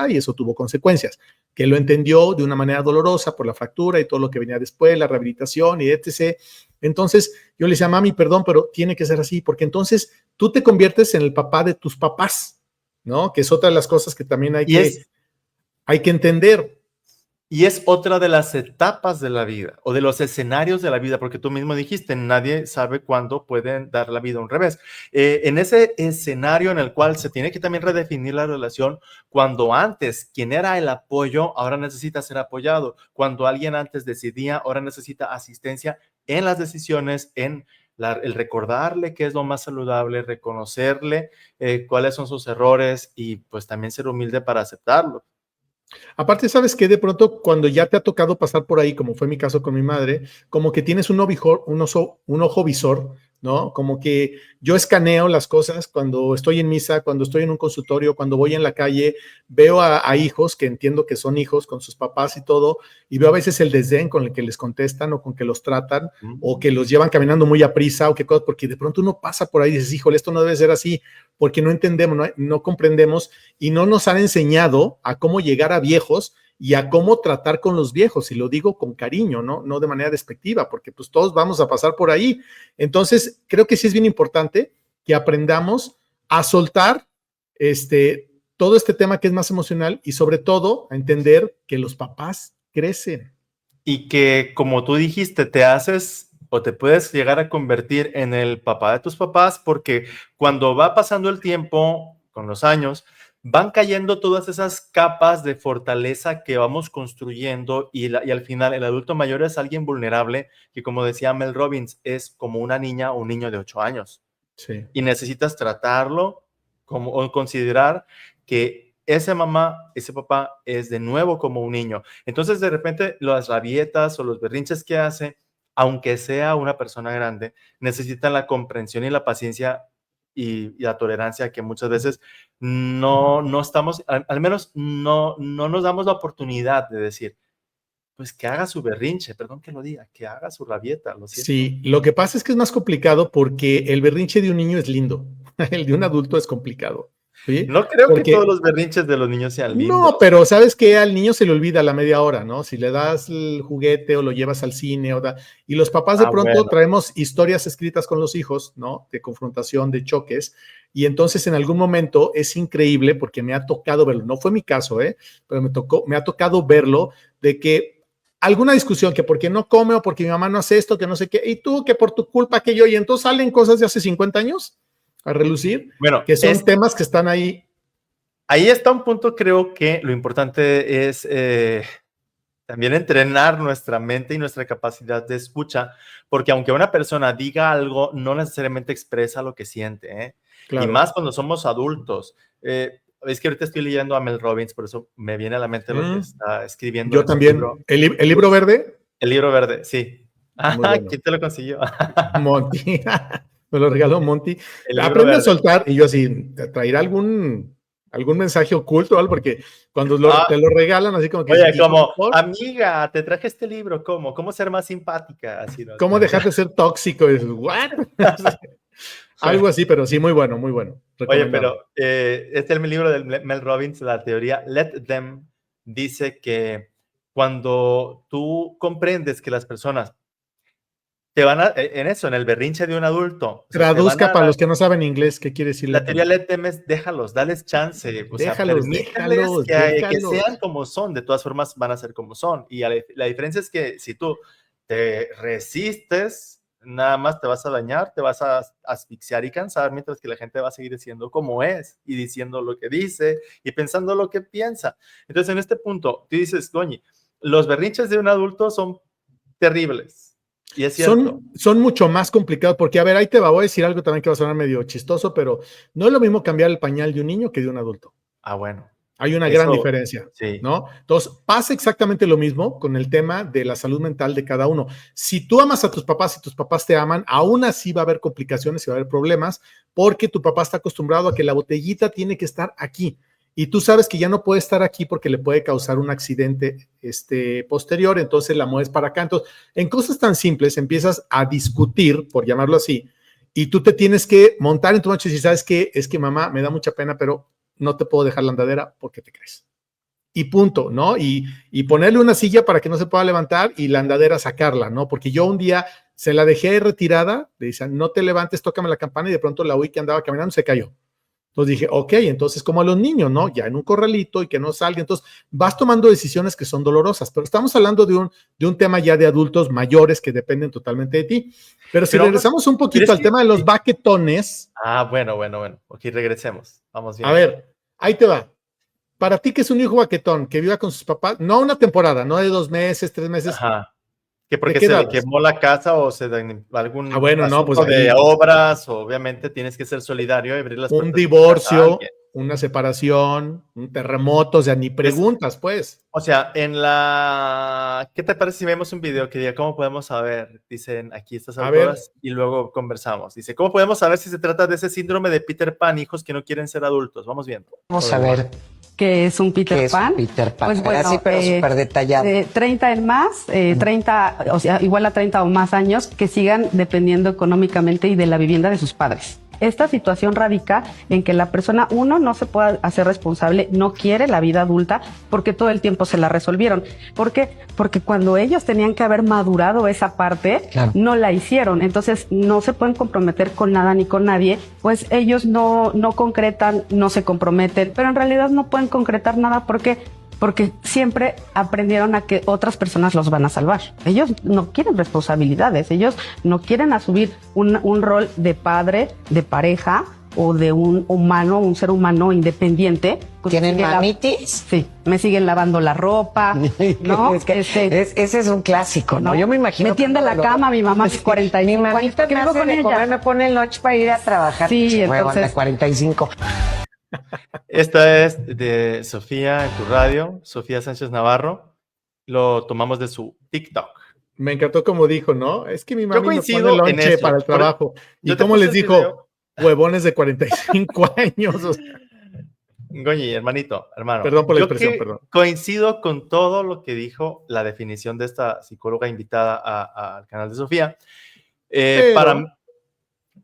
S1: y eso tuvo consecuencias. Que lo entendió de una manera dolorosa por la fractura y todo lo que venía después, la rehabilitación y etc. Entonces yo le decía, mami, perdón, pero tiene que ser así, porque entonces tú te conviertes en el papá de tus papás, ¿no? Que es otra de las cosas que también
S2: Y es,
S1: hay que entender.
S2: y es otra de las etapas de la vida o de los escenarios de la vida, porque tú mismo dijiste, nadie sabe cuándo pueden dar la vida un revés. En ese escenario en el cual se tiene que también redefinir la relación, cuando antes quien era el apoyo, ahora necesita ser apoyado. Cuando alguien antes decidía, ahora necesita asistencia en las decisiones, en el recordarle qué es lo más saludable, reconocerle cuáles son sus errores y pues también ser humilde para aceptarlo.
S1: Aparte, sabes que de pronto cuando ya te ha tocado pasar por ahí, como fue mi caso con mi madre, como que tienes un ojo visor, ¿no? Como que yo escaneo las cosas cuando estoy en misa, cuando estoy en un consultorio, cuando voy en la calle, veo a hijos que entiendo que son hijos con sus papás y todo, y veo a veces el desdén con el que les contestan o con que los tratan, o que los llevan caminando muy a prisa, o qué cosas, porque de pronto uno pasa por ahí y dices, híjole, esto no debe ser así, porque no entendemos, no comprendemos y no nos han enseñado a cómo llegar a viejos y a cómo tratar con los viejos, y lo digo con cariño, no de manera despectiva, porque pues todos vamos a pasar por ahí. Entonces, creo que sí es bien importante que aprendamos a soltar todo este tema que es más emocional y sobre todo a entender que los papás crecen.
S2: Y que, como tú dijiste, te haces o te puedes llegar a convertir en el papá de tus papás, porque cuando va pasando el tiempo, con los años, van cayendo todas esas capas de fortaleza que vamos construyendo y al final el adulto mayor es alguien vulnerable que, como decía Mel Robbins, es como una niña o un niño de 8 años
S1: Sí.
S2: y necesitas tratarlo como, o considerar que esa mamá, ese papá es de nuevo como un niño. Entonces, de repente, las rabietas o los berrinches que hace, aunque sea una persona grande, necesitan la comprensión y la paciencia y la tolerancia que muchas veces no estamos, al menos no nos damos la oportunidad de decir, pues que haga su berrinche, perdón que lo diga, que haga su rabieta, lo siento.
S1: Sí, lo que pasa es que es más complicado porque el berrinche de un niño es lindo, el de un adulto es complicado. ¿Sí?
S2: No creo que
S1: Porque
S2: todos los berrinches de los niños sean lindos.
S1: no, pero ¿sabes qué? Al niño se le olvida a la media hora, ¿no? Si le das el juguete o lo llevas al cine y los papás de pronto
S2: bueno.
S1: traemos historias escritas con los hijos, ¿no? De confrontación, de choques, y entonces en algún momento es increíble porque me ha tocado verlo, no fue mi caso, pero me ha tocado verlo de que alguna discusión que porque no come o porque mi mamá no hace esto, que no sé qué, y tú que por tu culpa que yo, y entonces salen cosas de hace 50 años a relucir,
S2: Bueno,
S1: que son temas que están ahí.
S2: Ahí está un punto, creo que lo importante es también entrenar nuestra mente y nuestra capacidad de escucha, porque aunque una persona diga algo, no necesariamente expresa lo que siente,
S1: Claro.
S2: Y más cuando somos adultos. Es que ahorita estoy leyendo a Mel Robbins, por eso me viene a la mente lo que está escribiendo.
S1: Yo también.
S2: Libro.
S1: ¿El libro verde?
S2: El libro verde, sí.
S1: Bueno.
S2: ¿Quién te lo consiguió?
S1: Monty. Me lo regaló Monty.
S2: Aprende
S1: a soltar, y yo así, ¿traerá algún mensaje oculto o algo? Porque cuando te lo regalan, así como que...
S2: Oye, como, amiga, te traje este libro, ¿cómo ser más simpática? Así, ¿no?
S1: ¿Cómo dejar de ser tóxico? Y dices, ¿what? Algo así, pero sí, muy bueno, muy bueno.
S2: Oye, pero este es el libro de Mel Robbins, la teoría Let Them, dice que cuando tú comprendes que las personas te van en el berrinche de un adulto.
S1: Traduzca para los que no saben inglés, ¿qué quiere decir?
S2: La teoría Let Them es déjalos, dales chance. Permíteles que sean como son. De todas formas, van a ser como son. Y la diferencia es que si tú te resistes, nada más te vas a dañar, te vas a asfixiar y cansar, mientras que la gente va a seguir diciendo cómo es, y diciendo lo que dice, y pensando lo que piensa. Entonces, en este punto, tú dices, Goñi, los berrinches de un adulto son terribles. Y es cierto.
S1: Son mucho más complicados, porque, a ver, ahí te voy a decir algo también que va a sonar medio chistoso, pero no es lo mismo cambiar el pañal de un niño que de un adulto.
S2: Ah, bueno.
S1: Hay una gran diferencia,
S2: sí.
S1: ¿no? Entonces, pasa exactamente lo mismo con el tema de la salud mental de cada uno. Si tú amas a tus papás y tus papás te aman, aún así va a haber complicaciones y va a haber problemas, porque tu papá está acostumbrado a que la botellita tiene que estar aquí. Y tú sabes que ya no puede estar aquí porque le puede causar un accidente posterior, entonces la mueves para acá. Entonces, en cosas tan simples empiezas a discutir, por llamarlo así, y tú te tienes que montar en tu macho y si sabes que es que mamá, me da mucha pena, pero no te puedo dejar la andadera porque te crees. Y punto, ¿no? Y ponerle una silla para que no se pueda levantar y la andadera sacarla, ¿no? Porque yo un día se la dejé retirada, le decían, no te levantes, tócame la campana, y de pronto la oí que andaba caminando, se cayó. Entonces dije, ok, entonces como a los niños, ¿no? Ya en un corralito y que no salga. Entonces vas tomando decisiones que son dolorosas, pero estamos hablando de un tema ya de adultos mayores que dependen totalmente de ti. Pero si regresamos un poquito al tema de los baquetones.
S2: Ah, bueno. Ok, regresemos. Vamos bien.
S1: A ver, ahí te va. Para ti que es un hijo baquetón, que viva con sus papás, no una temporada, no de 2 meses, 3 meses.
S2: Ajá. Que porque se le quemó la casa o se da algún
S1: no, pues
S2: de obras, obviamente tienes que ser solidario y abrir las puertas.
S1: Un divorcio, una separación, un terremoto, o sea, ni preguntas, pues.
S2: O sea, ¿qué te parece si vemos un video que diga cómo podemos saber? Dicen aquí estas autoras y luego conversamos. Dice, ¿cómo podemos saber si se trata de ese síndrome de Peter Pan, hijos que no quieren ser adultos? Vamos viendo.
S5: Vamos a ver.
S6: ¿Qué es un Peter Pan?
S5: Peter Pan.
S6: Pues bueno,
S5: así, pero súper detallado.
S6: 30 en más, 30, o sea, igual a 30 o más años, que sigan dependiendo económicamente y de la vivienda de sus padres. Esta situación radica en que la persona, uno, no se puede hacer responsable, no quiere la vida adulta porque todo el tiempo se la resolvieron. ¿Por qué? Porque cuando ellos tenían que haber madurado esa parte, no la hicieron. Entonces no se pueden comprometer con nada ni con nadie, pues ellos no concretan, no se comprometen, pero en realidad no pueden concretar nada porque siempre aprendieron a que otras personas los van a salvar. Ellos no quieren responsabilidades, ellos no quieren asumir un rol de padre, de pareja o de un ser humano independiente.
S5: ¿Tienen mamitis?
S6: Sí, me siguen lavando la ropa, ¿no?
S5: Ese es un clásico, ¿no? Yo me imagino.
S6: Me tiende la cama mi mamá de 45.
S5: Mi mamita me hace de comer, me pone el lunch para ir a trabajar.
S6: Sí, entonces.
S5: 45.
S2: Esta es de Sofía en tu radio, Sofía Sánchez Navarro. Lo tomamos de su TikTok.
S1: Me encantó como dijo, ¿no? Es que mi mamá me pone lonche para el trabajo. ¿Y cómo les dijo? Huevones de 45 años. O sea.
S2: Goñi, hermanito, hermano.
S1: Perdón por la
S2: Yo
S1: expresión,
S2: que
S1: perdón.
S2: coincido con todo lo que dijo la definición de esta psicóloga invitada al canal de Sofía.
S1: Pero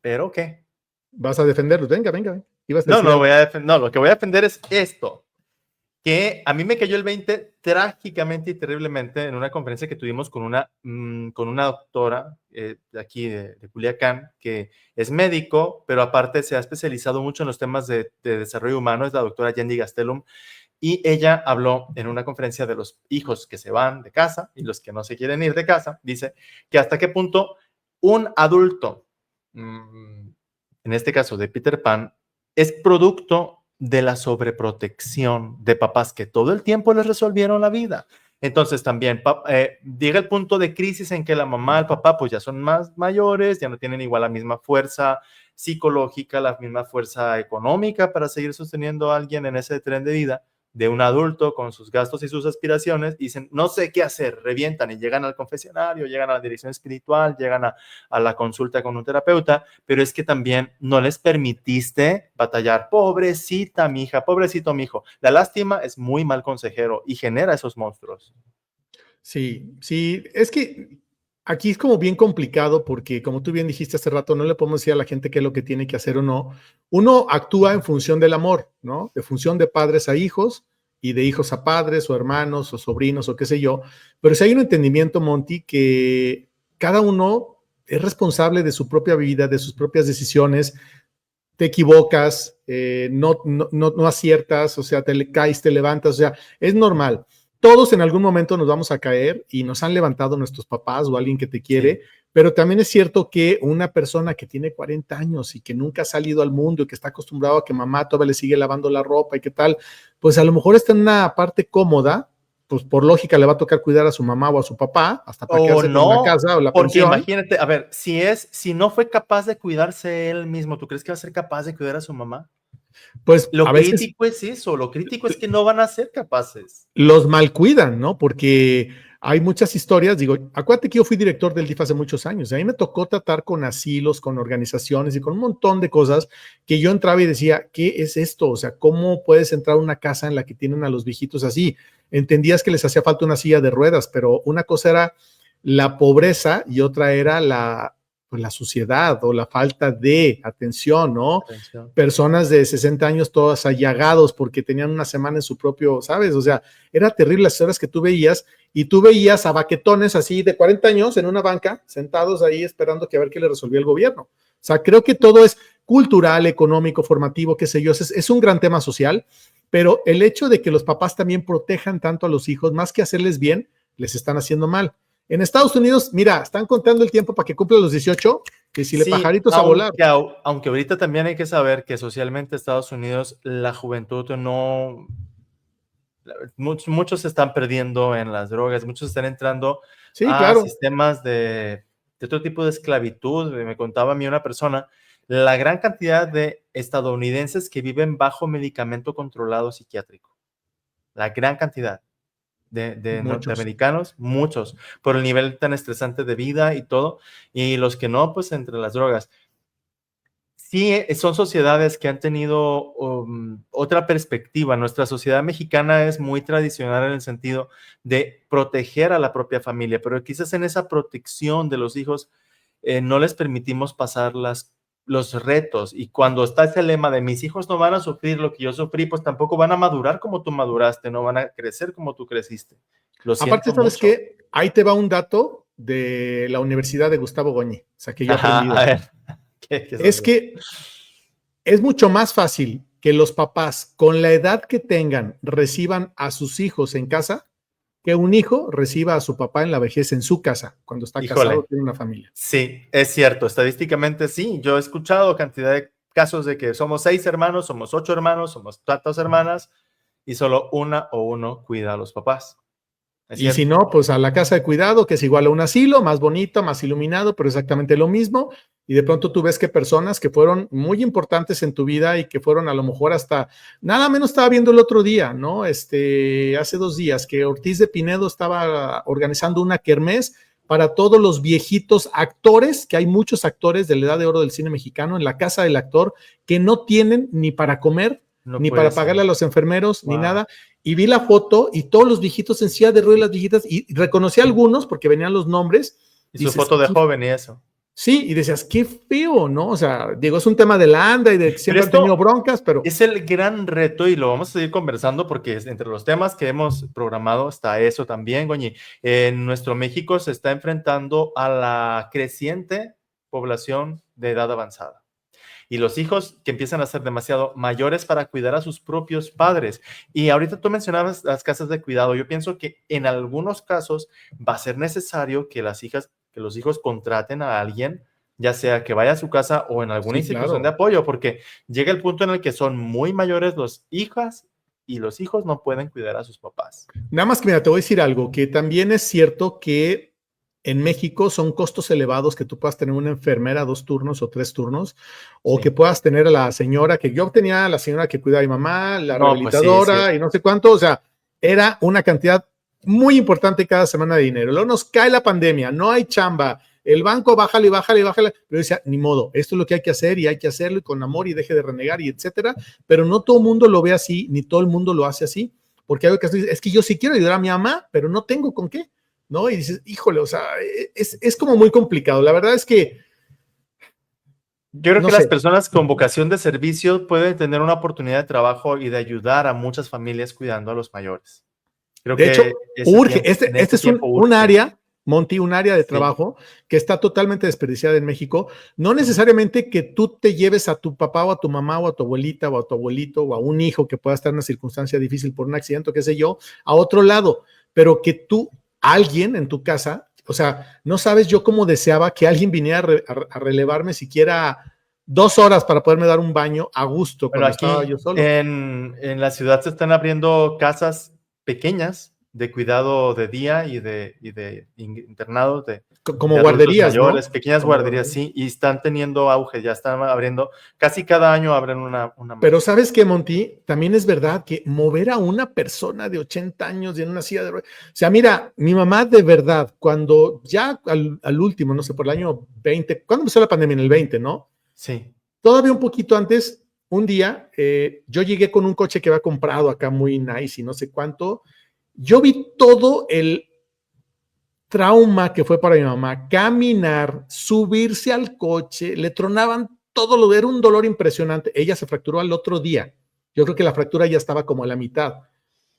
S2: ¿Pero qué?
S1: vas a defenderlos. Venga, venga, venga. Ibas a
S2: No,
S1: decir
S2: no,
S1: algo.
S2: no, lo que voy a defender es esto, que a mí me cayó el 20 trágicamente y terriblemente en una conferencia que tuvimos con una doctora de aquí de Culiacán, que es médico, pero aparte se ha especializado mucho en los temas de desarrollo humano, es la doctora Yendi Gastelum, y ella habló en una conferencia de los hijos que se van de casa y los que no se quieren ir de casa. Dice que hasta qué punto un adulto, en este caso de Peter Pan, es producto de la sobreprotección de papás que todo el tiempo les resolvieron la vida. Entonces también llega el punto de crisis en que la mamá, el papá, pues ya son más mayores, ya no tienen igual la misma fuerza psicológica, la misma fuerza económica para seguir sosteniendo a alguien en ese tren de vida de un adulto con sus gastos y sus aspiraciones, y dicen, no sé qué hacer, revientan y llegan al confesionario, llegan a la dirección espiritual, llegan a la consulta con un terapeuta, pero es que también no les permitiste batallar. Pobrecita mi hija, pobrecito mi hijo. La lástima es muy mal consejero y genera esos monstruos.
S1: Sí, sí, es que aquí es como bien complicado porque, como tú bien dijiste hace rato, no le podemos decir a la gente qué es lo que tiene que hacer o no. Uno actúa en función del amor, ¿no? De función de padres a hijos y de hijos a padres o hermanos o sobrinos o qué sé yo. Pero si hay un entendimiento, Monty, que cada uno es responsable de su propia vida, de sus propias decisiones. Te equivocas, no aciertas, o sea, te caes, te levantas, o sea, es normal. Todos en algún momento nos vamos a caer y nos han levantado nuestros papás o alguien que te quiere, sí. Pero también es cierto que una persona que tiene 40 años y que nunca ha salido al mundo y que está acostumbrado a que mamá todavía le sigue lavando la ropa y qué tal, pues a lo mejor está en una parte cómoda, pues por lógica le va a tocar cuidar a su mamá o a su papá, hasta para quedarse con la casa o la pensión.
S2: Porque imagínate, a ver, si no fue capaz de cuidarse él mismo, ¿tú crees que va a ser capaz de cuidar a su mamá?
S1: Pues
S2: lo
S1: a
S2: crítico es eso, lo crítico es que no van a ser capaces.
S1: Los malcuidan, ¿no? Porque hay muchas historias, digo, acuérdate que yo fui director del DIF hace muchos años, a mí me tocó tratar con asilos, con organizaciones y con un montón de cosas que yo entraba y decía, ¿qué es esto? O sea, ¿cómo puedes entrar a una casa en la que tienen a los viejitos así? Entendías que les hacía falta una silla de ruedas, pero una cosa era la pobreza y otra era la suciedad o la falta de atención, ¿no? Personas de 60 años todas allagados porque tenían una semana en su propio, ¿sabes? O sea, era terrible las horas que tú veías y tú veías a baquetones así de 40 años en una banca, sentados ahí esperando que a ver qué le resolvía el gobierno. O sea, creo que todo es cultural, económico, formativo, qué sé yo, es un gran tema social, pero el hecho de que los papás también protejan tanto a los hijos, más que hacerles bien, les están haciendo mal. En Estados Unidos, mira, están contando el tiempo para que cumpla los 18, que si le pajaritos a volar.
S2: Aunque ahorita también hay que saber que socialmente Estados Unidos, la juventud no... Muchos se están perdiendo en las drogas, muchos están entrando sistemas de otro tipo de esclavitud. Me contaba a mí una persona, la gran cantidad de estadounidenses que viven bajo medicamento controlado psiquiátrico. La gran cantidad. De norteamericanos, muchos, por el nivel tan estresante de vida y todo, y los que no, pues entre las drogas. Sí, son sociedades que han tenido otra perspectiva. Nuestra sociedad mexicana es muy tradicional en el sentido de proteger a la propia familia, pero quizás en esa protección de los hijos no les permitimos pasar los retos, y cuando está ese lema de mis hijos no van a sufrir lo que yo sufrí, pues tampoco van a madurar como tú maduraste, no van a crecer como tú creciste.
S1: Aparte, ¿sabes qué? Ahí te va un dato de la Universidad de Gustavo Goñi, o sea, que yo he aprendido.
S2: A ver.
S1: Es que es mucho más fácil que los papás con la edad que tengan reciban a sus hijos en casa que un hijo reciba a su papá en la vejez en su casa, cuando está casado, tiene una familia.
S2: Sí, es cierto, estadísticamente sí. Yo he escuchado cantidad de casos de que somos 6 hermanos, somos 8 hermanos, somos tantas hermanas, y solo una o uno cuida a los papás.
S1: Y si no, pues a la casa de cuidado, que es igual a un asilo, más bonito, más iluminado, pero exactamente lo mismo. Y de pronto tú ves que personas que fueron muy importantes en tu vida y que fueron a lo mejor hasta, nada menos estaba viendo el otro día, ¿no? Hace 2 días que Ortiz de Pinedo estaba organizando una kermés para todos los viejitos actores, que hay muchos actores de la edad de oro del cine mexicano en la casa del actor que no tienen ni para comer,
S2: No
S1: ni
S2: puede
S1: para
S2: ser.
S1: pagarle a los enfermeros, ni
S2: Wow.
S1: nada. Y vi la foto y todos los viejitos en silla de ruedas, las viejitas, y reconocí a algunos porque venían los nombres.
S2: Y su
S1: Dices,
S2: foto de
S1: "Qué
S2: joven y eso.
S1: sí", y decías, qué feo, ¿no? O sea, digo, es un tema de la ANDA y de que
S2: Pero
S1: siempre han tenido
S2: esto
S1: broncas, pero
S2: es el gran reto y lo vamos a seguir conversando porque entre los temas que hemos programado está eso también, Goñi. En nuestro México se está enfrentando a la creciente población de edad avanzada y los hijos que empiezan a ser demasiado mayores para cuidar a sus propios padres. Y ahorita tú mencionabas las casas de cuidado. Yo pienso que en algunos casos va a ser necesario que que los hijos contraten a alguien, ya sea que vaya a su casa o en alguna
S1: sí,
S2: institución de
S1: claro.
S2: apoyo, porque llega el punto en el que son muy mayores los hijas y los hijos no pueden cuidar a sus papás.
S1: Nada más que, mira, te voy a decir algo, que también es cierto que en México son costos elevados que tú puedas tener una enfermera 2 turnos o 3 turnos, o
S2: Sí.
S1: que puedas tener a la señora que yo tenía, la señora que cuidaba a mi mamá, la
S2: No, pues sí, sí.
S1: rehabilitadora y no sé cuánto, o sea, era una cantidad muy importante cada semana de dinero. Luego nos cae la pandemia, no hay chamba, el banco bájale, bájale, bájale, pero yo decía, ni modo, esto es lo que hay que hacer y hay que hacerlo y con amor y deje de renegar y etcétera, pero no todo el mundo lo ve así, ni todo el mundo lo hace así, porque hay ocasiones, es que yo sí quiero ayudar a mi mamá, pero no tengo con qué, ¿no? Y dices, híjole, o sea, es como muy complicado. La verdad es que,
S2: Yo creo
S1: no
S2: que las
S1: sé,
S2: personas con vocación de servicio pueden tener una oportunidad de trabajo y de ayudar a muchas familias cuidando a los mayores. Creo
S1: de hecho,
S2: que
S1: urge,
S2: en
S1: este
S2: este
S1: es
S2: tiempo
S1: un
S2: urge.
S1: área, Monty, un área de
S2: Sí.
S1: trabajo que está totalmente desperdiciada en México. No necesariamente que tú te lleves a tu papá o a tu mamá o a tu abuelita o a tu abuelito o a un hijo que pueda estar en una circunstancia difícil por un accidente o qué sé yo, a otro lado, pero que tú, alguien en tu casa, o sea, no sabes yo cómo deseaba que alguien viniera a relevarme siquiera 2 horas para poderme dar un baño a gusto
S2: Bueno,
S1: cuando estaba
S2: aquí
S1: yo solo.
S2: en la ciudad se están abriendo casas pequeñas de cuidado de día y de internado
S1: Como
S2: de adultos
S1: guarderías,
S2: mayores,
S1: ¿no?
S2: pequeñas
S1: Como
S2: guarderías,
S1: guarderías.
S2: sí, y están teniendo auge, ya están abriendo, casi cada año abren una
S1: Pero
S2: más.
S1: sabes que, Monty, también es verdad que mover a una persona de 80 años en una silla de ruedas, o sea, mira, mi mamá de verdad, cuando ya al último, no sé, por el año 20, ¿cuándo empezó la pandemia? En el 20, ¿no?
S2: Sí,
S1: Todavía un poquito antes, un día, yo llegué con un coche que había comprado acá muy nice y no sé cuánto. Yo vi todo el trauma que fue para mi mamá, caminar, subirse al coche, le tronaban todo lo, era un dolor impresionante. Ella se fracturó al otro día. Yo creo que la fractura ya estaba como a la mitad.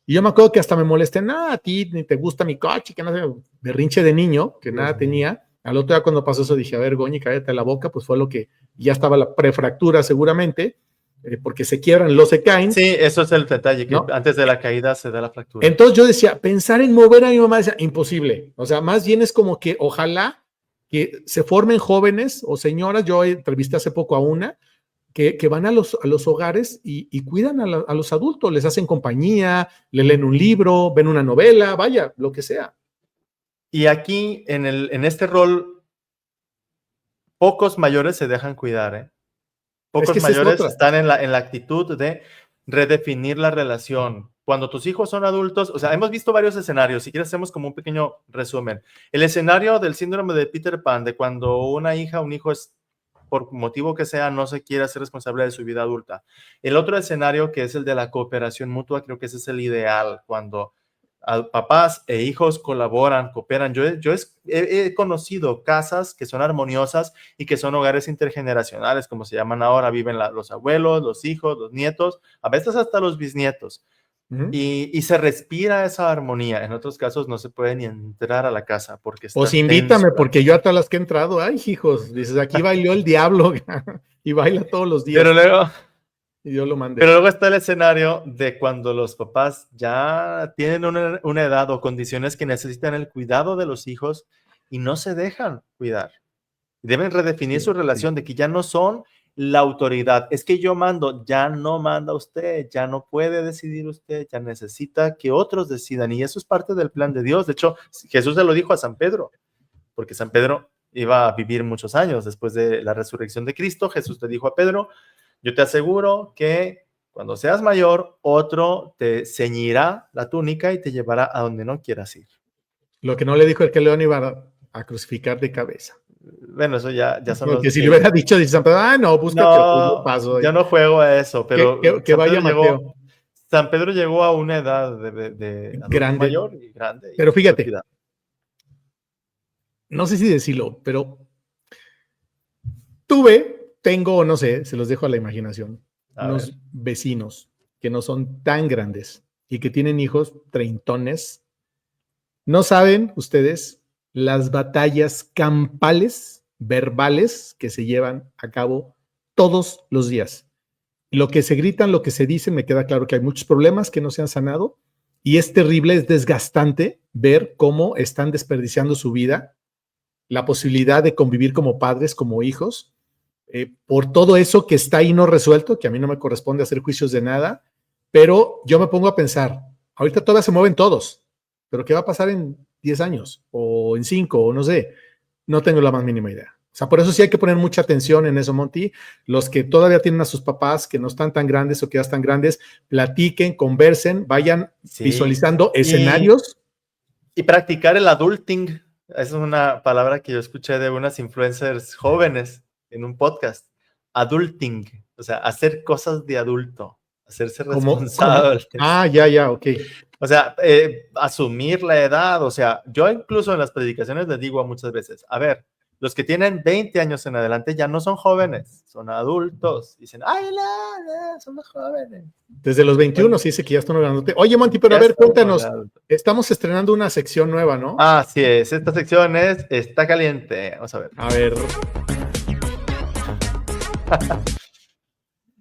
S1: Y yo me acuerdo que hasta me molesté, nada, a ti ni te gusta mi coche, que no sé, berrinche de niño, que
S2: Dios
S1: nada
S2: mío.
S1: tenía. Al otro día cuando pasó eso dije, a ver, Goñi, cállate la boca, pues fue lo que ya estaba la prefractura seguramente, porque se quiebran, los se caen,
S2: Sí, eso es el detalle, que
S1: ¿no?
S2: antes de la caída se da la fractura.
S1: Entonces yo decía, pensar en mover a mi mamá, decía, imposible. O sea, más bien es como que ojalá que se formen jóvenes o señoras, yo entrevisté hace poco a una, que van a los hogares y cuidan a los adultos, les hacen compañía, le leen un libro, ven una novela, vaya, lo que sea.
S2: Y aquí, en este rol, pocos mayores se dejan cuidar, ¿eh?
S1: Es
S2: Pocos
S1: que esa es
S2: mayores
S1: otra.
S2: están en la actitud de redefinir la relación. Cuando tus hijos son adultos, o sea, hemos visto varios escenarios, si quieres hacemos como un pequeño resumen. El escenario del síndrome de Peter Pan, de cuando una hija, un hijo es, por motivo que sea, no se quiere hacer responsable de su vida adulta. El otro escenario, que es el de la cooperación mutua, creo que ese es el ideal, cuando papás e hijos colaboran, cooperan. He conocido casas que son armoniosas y que son hogares intergeneracionales, como se llaman ahora. Viven los abuelos, los hijos, los nietos, a veces hasta los bisnietos.
S1: Uh-huh.
S2: Y se respira esa armonía. En otros casos no se puede ni entrar a la casa porque
S1: Pues
S2: está tenso.
S1: invítame, porque yo a todas las que he entrado, ay, hijos, dices, aquí bailó el diablo y baila todos los
S2: Pero
S1: días.
S2: luego,
S1: Y yo lo mandé.
S2: pero luego está el escenario de cuando los papás ya tienen una edad o condiciones que necesitan el cuidado de los hijos y no se dejan cuidar. Deben redefinir
S1: Sí,
S2: su
S1: sí.
S2: relación de que ya no son la autoridad. Es que yo mando, ya no manda usted, ya no puede decidir usted, ya necesita que otros decidan. Y eso es parte del plan de Dios. De hecho, Jesús se lo dijo a San Pedro, porque San Pedro iba a vivir muchos años después de la resurrección de Cristo. Jesús le dijo a Pedro, yo te aseguro que cuando seas mayor, otro te ceñirá la túnica y te llevará a donde no quieras ir.
S1: Lo que no le dijo el que León iba a crucificar de cabeza.
S2: Bueno, eso ya son
S1: Porque
S2: los
S1: si le hubiera dicho, dice San Pedro, no, búscate otro,
S2: No,
S1: paso.
S2: yo no juego a eso, pero
S1: Que
S2: San
S1: vaya
S2: Pedro llegó,
S1: Mateo,
S2: San Pedro llegó a una edad de adulto
S1: grande.
S2: mayor y grande.
S1: Pero
S2: Y fue
S1: fíjate,
S2: cuidado.
S1: no sé si decirlo, pero tengo, o no sé, se los dejo a la imaginación,
S2: A
S1: unos
S2: ver.
S1: vecinos que no son tan grandes y que tienen hijos treintones. No saben ustedes las batallas campales, verbales que se llevan a cabo todos los días. Lo que se gritan, lo que se dice, me queda claro que hay muchos problemas que no se han sanado y es terrible, es desgastante ver cómo están desperdiciando su vida, la posibilidad de convivir como padres, como hijos, por todo eso que está ahí no resuelto, que a mí no me corresponde hacer juicios de nada, pero yo me pongo a pensar, ahorita todavía se mueven todos, pero ¿qué va a pasar en 10 años o en 5 o no sé? No tengo la más mínima idea. O sea, por eso sí hay que poner mucha atención en eso, Monty. Los que todavía tienen a sus papás, que no están tan grandes o que ya están grandes, platiquen, conversen, vayan
S2: Sí.
S1: visualizando escenarios.
S2: Y practicar el adulting. Esa es una palabra que yo escuché de unas influencers jóvenes en un podcast. Adulting, o sea, hacer cosas de adulto, hacerse responsable.
S1: Ya, ok.
S2: O sea, asumir la edad, o sea, yo incluso en las predicaciones les digo muchas veces, a ver, los que tienen 20 años en adelante ya no son jóvenes, son adultos. Dicen, ay, no, somos jóvenes.
S1: Desde los 21 sí dice que ya están grandote. Oye, Monty, pero a ver, cuéntanos, estamos estrenando una sección nueva, ¿no?
S2: Así es, esta sección Está Caliente. Vamos a ver.
S1: A ver.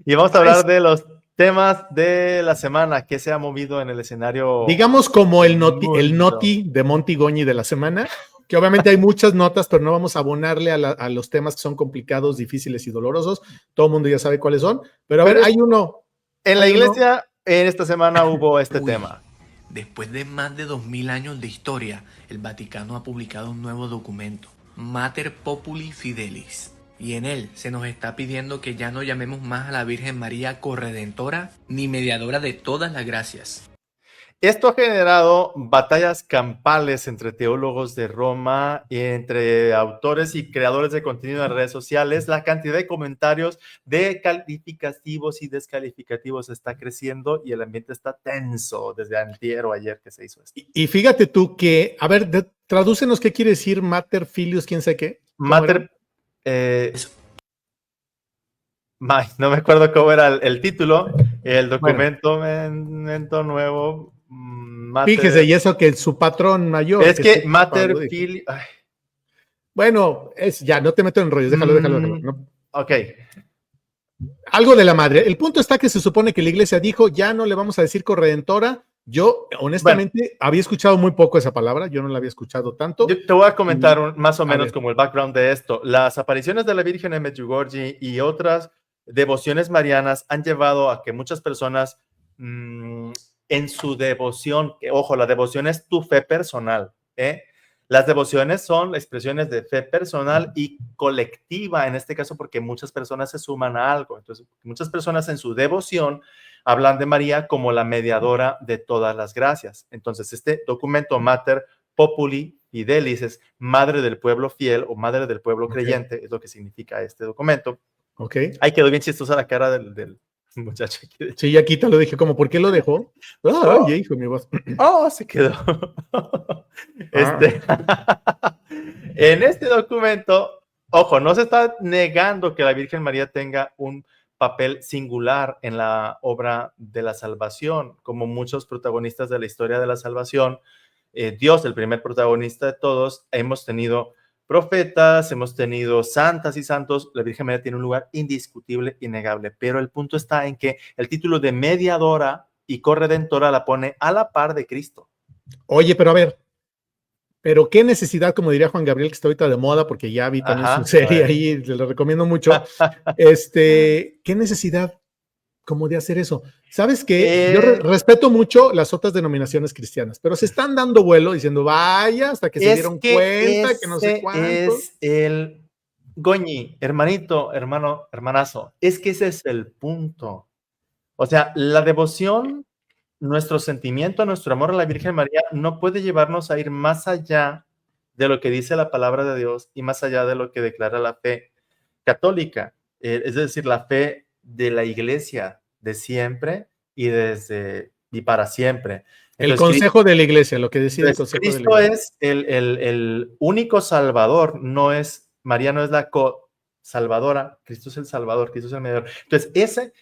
S2: Y vamos a hablar de los temas de la semana que se ha movido en el escenario.
S1: Digamos como el noti de Monty Goñi de la semana, que obviamente hay muchas notas, pero no vamos a abonarle a los temas que son complicados, difíciles y dolorosos. Todo el mundo ya sabe cuáles son, pero a ver, hay uno.
S2: En la iglesia, en esta semana hubo este tema.
S7: Después de más de 2000 años de historia, el Vaticano ha publicado un nuevo documento, Mater Populi Fidelis. Y en él se nos está pidiendo que ya no llamemos más a la Virgen María corredentora ni mediadora de todas las gracias.
S2: Esto ha generado batallas campales entre teólogos de Roma y entre autores y creadores de contenido en redes sociales. La cantidad de comentarios de calificativos y descalificativos está creciendo y el ambiente está tenso desde antier o ayer que se hizo esto.
S1: Y fíjate tú que, a ver, tradúcenos qué quiere decir Mater Filius, quién sabe qué.
S2: Mater... no me acuerdo cómo era el título. El documento nuevo... Mater,
S1: fíjese, y eso que su patrón mayor.
S2: Es que Mater Fili...
S1: Bueno, ya, no te meto en rollos, déjalo. No.
S2: Ok.
S1: Algo de la madre. El punto está que se supone que la iglesia dijo, ya no le vamos a decir corredentora. Yo, honestamente, había escuchado muy poco esa palabra, yo no la había escuchado tanto.
S2: Yo te voy a comentar más o menos como el background de esto. Las apariciones de la Virgen en Medjugorje y otras devociones marianas han llevado a que muchas personas... en su devoción, que, ojo, la devoción es tu fe personal, ¿eh? Las devociones son expresiones de fe personal y colectiva, en este caso porque muchas personas se suman a algo. Entonces, muchas personas en su devoción hablan de María como la mediadora de todas las gracias. Entonces, este documento Mater Populi Fidelis es madre del pueblo fiel o madre del pueblo creyente, es lo que significa este documento.
S1: Ok.
S2: Ahí quedó bien chistosa la cara del muchacho.
S1: Sí, ya quítalo, dije, como, ¿por qué lo dejó? Ay, hijo, mi voz.
S2: Se quedó. En este documento, ojo, no se está negando que la Virgen María tenga un papel singular en la obra de la salvación, como muchos protagonistas de la historia de la salvación. Dios, el primer protagonista de todos, hemos tenido profetas, hemos tenido santas y santos, la Virgen María tiene un lugar indiscutible, innegable, pero el punto está en que el título de mediadora y corredentora la pone a la par de Cristo.
S1: Oye, pero a ver, pero qué necesidad, como diría Juan Gabriel, que está ahorita de moda, porque ya vi también su serie ahí, le lo recomiendo mucho, qué necesidad como de hacer eso. ¿Sabes qué? Yo respeto mucho las otras denominaciones cristianas, pero se están dando vuelo diciendo, vaya, hasta que se dieron cuenta, que no sé cuánto.
S2: Es el Goñi, hermanito, hermano, hermanazo, es que ese es el punto. O sea, la devoción, nuestro sentimiento, nuestro amor a la Virgen María no puede llevarnos a ir más allá de lo que dice la palabra de Dios y más allá de lo que declara la fe católica, es decir, la fe de la iglesia de siempre y para siempre.
S1: El
S2: Entonces,
S1: consejo de la iglesia, lo que decide el consejo de la
S2: Cristo
S1: iglesia.
S2: es el único salvador, María no es la co-salvadora, Cristo es el salvador, Cristo es el mediador. Entonces,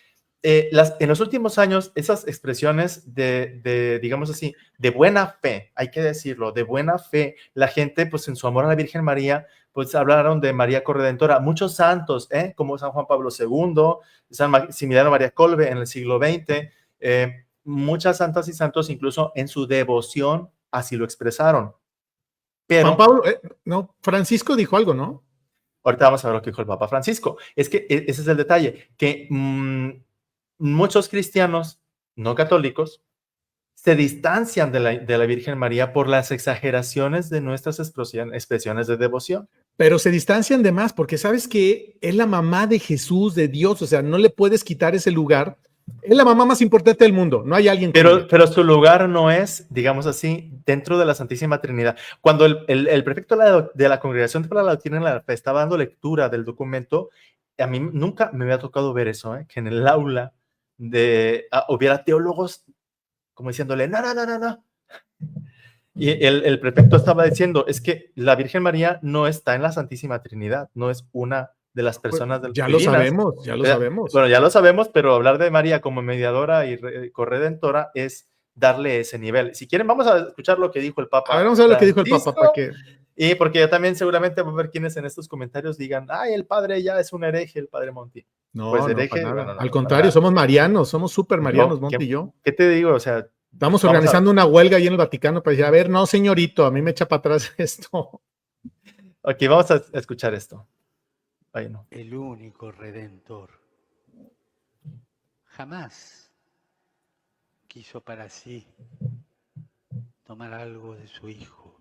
S2: en los últimos años, esas expresiones digamos así, de buena fe, hay que decirlo, de buena fe, la gente, pues en su amor a la Virgen María, pues hablaron de María Corredentora. Muchos santos, como San Juan Pablo II, San Maximiliano María Kolbe en el siglo XX, muchas santas y santos incluso en su devoción así lo expresaron. Pero
S1: Juan Pablo, no, Francisco dijo algo, ¿no?
S2: ahorita vamos a ver lo que dijo el Papa Francisco. Es que ese es el detalle, que muchos cristianos no católicos se distancian de la Virgen María por las exageraciones de nuestras expresiones de devoción.
S1: Pero se distancian de más, porque sabes que es la mamá de Jesús, de Dios, o sea, no le puedes quitar ese lugar. Es la mamá más importante del mundo, no hay alguien como
S2: Pero su lugar no es, digamos así, dentro de la Santísima Trinidad. Cuando el prefecto de la Congregación para la Doctrina de la Fe estaba dando lectura del documento, a mí nunca me había tocado ver eso, que en el aula hubiera teólogos como diciéndole, no. Y el prefecto estaba diciendo, es que la Virgen María no está en la Santísima Trinidad, no es una de las personas del
S1: ya lo sabemos, ya lo sabemos.
S2: Bueno, ya lo sabemos, pero hablar de María como mediadora y corredentora es darle ese nivel. Si quieren, vamos a escuchar lo que dijo el Papa.
S1: A ver, vamos a ver lo que dijo el Papa. Para que...
S2: Y porque ya también seguramente va a haber quienes en estos comentarios digan, ay, el padre ya es un hereje, el padre Monti.
S1: No,
S2: pues
S1: no,
S2: hereje,
S1: para nada.
S2: bueno, no,
S1: al contrario, somos marianos, somos súper marianos,
S2: no,
S1: Monti y yo.
S2: ¿Qué te digo? O sea,
S1: estamos organizando una huelga ahí en el Vaticano para decir, a ver, no, señorito, a mí me echa para atrás esto.
S2: Ok, vamos a escuchar esto. Ay, no.
S8: El único redentor jamás quiso para sí tomar algo de su hijo.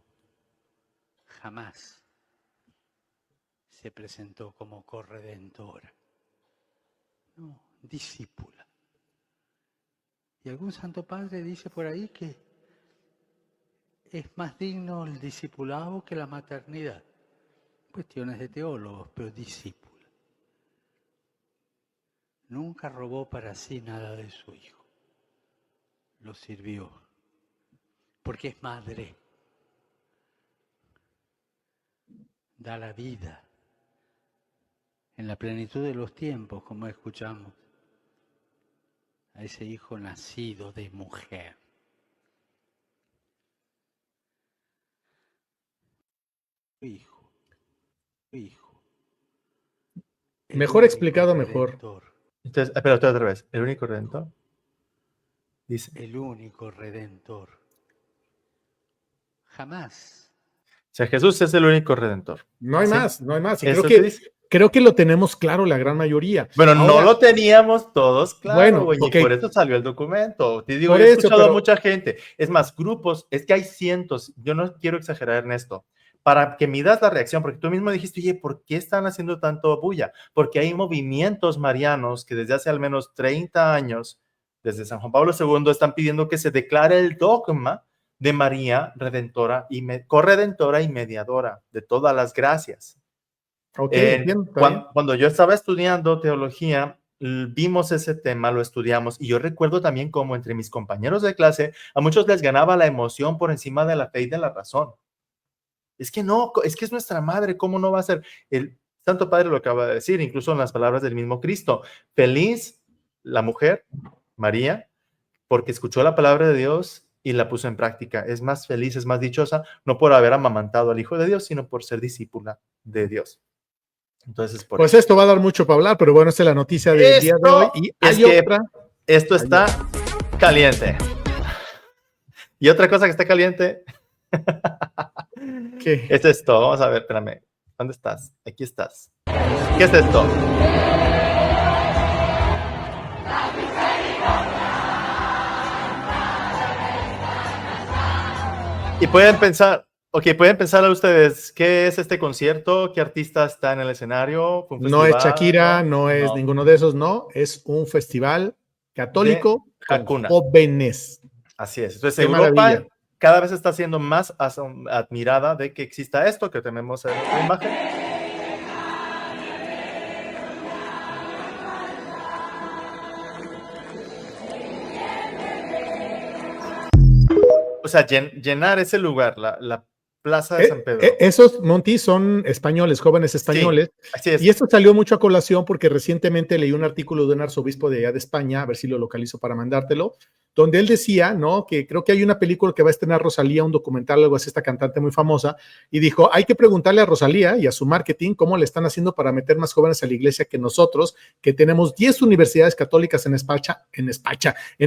S8: Jamás se presentó como corredentora. No, discípula. Y algún santo padre dice por ahí que es más digno el discipulado que la maternidad. Cuestiones de teólogos, pero discípula. Nunca robó para sí nada de su hijo. Lo sirvió. Porque es madre. Da la vida. En la plenitud de los tiempos, como escuchamos. A ese hijo nacido de mujer. Hijo.
S1: Mejor explicado, mejor.
S2: Entonces, pero otra vez, ¿el único redentor? Dice.
S8: El único redentor. Jamás.
S2: O sea, Jesús es el único redentor.
S1: No hay más, no hay más. Y
S2: ¿Eso
S1: creo que lo tenemos claro la gran mayoría.
S2: Bueno,
S1: ahora,
S2: no lo teníamos todos claro,
S1: bueno,
S2: güey,
S1: okay.
S2: Y por eso salió el documento. Te digo,
S1: por
S2: he
S1: eso,
S2: escuchado
S1: pero...
S2: a mucha gente. Es más, grupos, es que hay cientos. Yo no quiero exagerar, Ernesto. Para que midas la reacción, porque tú mismo dijiste, oye, ¿por qué están haciendo tanto bulla? Porque hay movimientos marianos que desde hace al menos 30 años, desde San Juan Pablo II, están pidiendo que se declare el dogma de María redentora y corredentora y mediadora de todas las gracias.
S1: Okay,
S2: cuando yo estaba estudiando teología, vimos ese tema, lo estudiamos, y yo recuerdo también cómo entre mis compañeros de clase, a muchos les ganaba la emoción por encima de la fe y de la razón. Es que no, es que es nuestra madre, ¿cómo no va a ser? El Santo Padre lo acaba de decir, incluso en las palabras del mismo Cristo. Feliz la mujer, María, porque escuchó la palabra de Dios y la puso en práctica. Es más feliz, es más dichosa, no por haber amamantado al Hijo de Dios, sino por ser discípula de Dios. Entonces,
S1: pues esto va a dar mucho para hablar, pero bueno, esta es la noticia del día de hoy. Y hay otra.
S2: Esto está caliente. Y otra cosa que está caliente.
S1: ¿Qué?
S2: Es esto. Vamos a ver, espérame. ¿Dónde estás? Aquí estás. ¿Qué es esto? Y pueden pensar a ustedes, ¿qué es este concierto? ¿Qué artista está en el escenario?
S1: No es Shakira, no es ninguno de esos, no. Es un festival católico con jóvenes.
S2: Así es. Entonces, Europa cada vez está siendo más admirada de que exista esto que tenemos en la imagen. O sea, llenar ese lugar, la Plaza de San Pedro.
S1: Esos, Monty, son españoles, jóvenes españoles.
S2: Sí, así es.
S1: Y esto salió mucho a colación porque recientemente leí un artículo de un arzobispo de allá de España, a ver si lo localizo para mandártelo, donde él decía, ¿no? Que creo que hay una película que va a estrenar Rosalía, un documental, algo así, esta cantante muy famosa, y dijo, hay que preguntarle a Rosalía y a su marketing cómo le están haciendo para meter más jóvenes a la iglesia que nosotros, que tenemos 10 universidades católicas en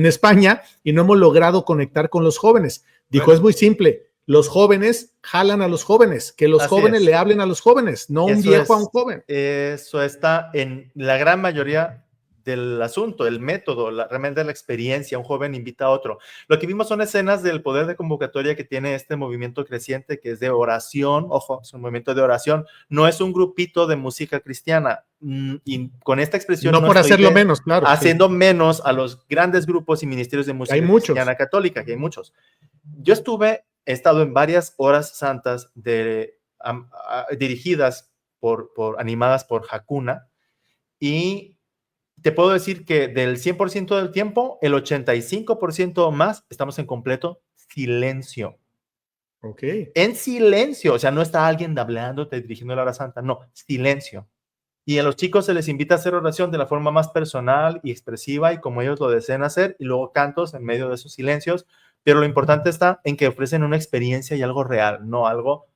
S1: España, y no hemos logrado conectar con los jóvenes. Dijo, bueno, es muy simple. Los jóvenes jalan a los jóvenes, que los jóvenes le hablen a los jóvenes, no un viejo a un joven.
S2: Eso está en la gran mayoría del asunto, el método, realmente la experiencia. Un joven invita a otro. Lo que vimos son escenas del poder de convocatoria que tiene este movimiento creciente, que es de oración. Ojo, es un movimiento de oración, no es un grupito de música cristiana. Y con esta expresión
S1: no por hacerlo menos, claro.
S2: Haciendo menos a los grandes grupos y ministerios de música cristiana católica, que hay muchos. Yo he estado en varias horas santas dirigidas animadas por Hakuna, y te puedo decir que del 100% del tiempo, el 85% más estamos en completo silencio.
S1: Ok.
S2: En silencio, o sea, no está alguien hablándote, dirigiendo la hora santa, no, silencio. Y a los chicos se les invita a hacer oración de la forma más personal y expresiva y como ellos lo deseen hacer, y luego cantos en medio de esos silencios. Pero lo importante está en que ofrecen una experiencia y algo real, no algo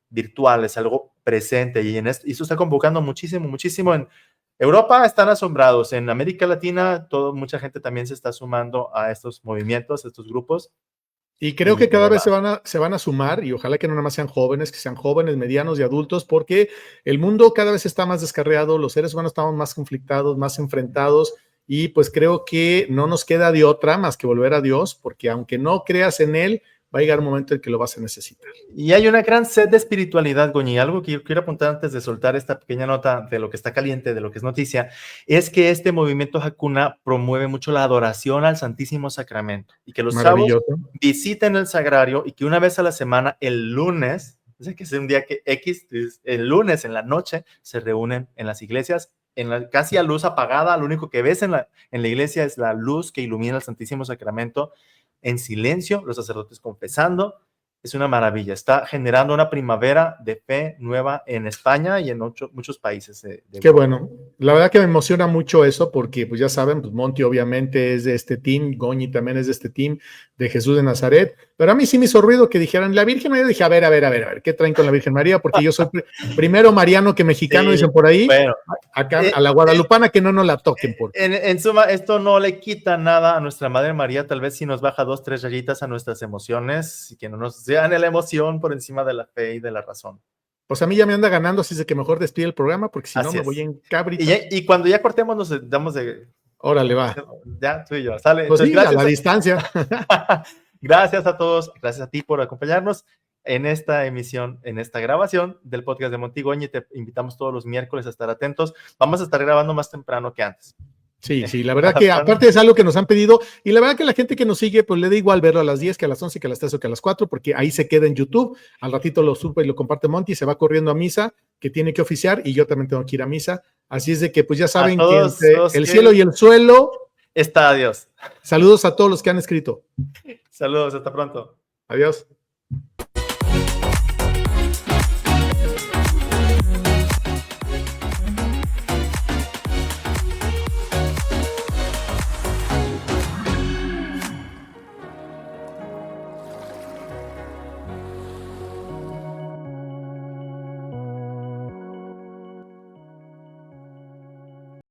S2: virtual, es algo presente. Y eso está convocando muchísimo. En Europa están asombrados, en América Latina mucha gente también se está sumando a estos movimientos, a estos grupos.
S1: Y creo que cada vez se van a sumar, y ojalá que no nada más sean jóvenes, que sean jóvenes, medianos y adultos, porque el mundo cada vez está más descarriado, los seres humanos estamos más conflictados, más enfrentados, y pues creo que no nos queda de otra más que volver a Dios, porque aunque no creas en Él, va a llegar un momento en que lo vas a necesitar.
S2: Y hay una gran sed de espiritualidad, Goñi. Algo que yo quiero apuntar antes de soltar esta pequeña nota de lo que está caliente, de lo que es noticia, es que este movimiento Hakuna promueve mucho la adoración al Santísimo Sacramento, y que los chavos visiten el sagrario, y que una vez a la semana, el lunes, que es un día que el lunes en la noche, se reúnen en las iglesias, casi a luz apagada. Lo único que ves en la iglesia es la luz que ilumina el Santísimo Sacramento, en silencio, los sacerdotes confesando. Es una maravilla, está generando una primavera de fe nueva en España y en muchos países.
S1: Qué bueno, la verdad que me emociona mucho eso, porque pues ya saben, pues Monty obviamente es de este team, Goñi también es de este team de Jesús de Nazaret, pero a mí sí me hizo ruido que dijeran la Virgen María. Dije, a ver, ¿qué traen con la Virgen María? Porque yo soy primero mariano que mexicano, sí, dicen por ahí. Bueno, acá a la guadalupana que no nos la toquen.
S2: En suma, esto no le quita nada a nuestra Madre María, tal vez sí nos baja 2, 3 rayitas a nuestras emociones, y que no nos sean la emoción por encima de la fe y de la razón.
S1: Pues a mí ya me anda ganando, así es de que mejor despide el programa, porque si no me voy en cabrito.
S2: Y cuando ya cortemos nos damos de...
S1: Órale, va.
S2: Ya, tú y yo, sale.
S1: Pues sí, a la distancia.
S2: Gracias a todos, gracias a ti por acompañarnos en esta emisión, en esta grabación del podcast de Monty Goñi. Te invitamos todos los miércoles a estar atentos. Vamos a estar grabando más temprano que antes.
S1: Sí, la verdad que aparte es algo que nos han pedido, y la verdad que la gente que nos sigue, pues le da igual verlo a las 10 que a las 11, que a las 3 o que a las 4, porque ahí se queda en YouTube. Al ratito lo sube y lo comparte Monty, se va corriendo a misa, que tiene que oficiar, y yo también tengo que ir a misa. Así es de que pues ya saben
S2: todos,
S1: que entre el cielo y el suelo
S2: está Dios.
S1: Saludos a todos los que han escrito.
S2: Saludos, hasta pronto.
S1: Adiós.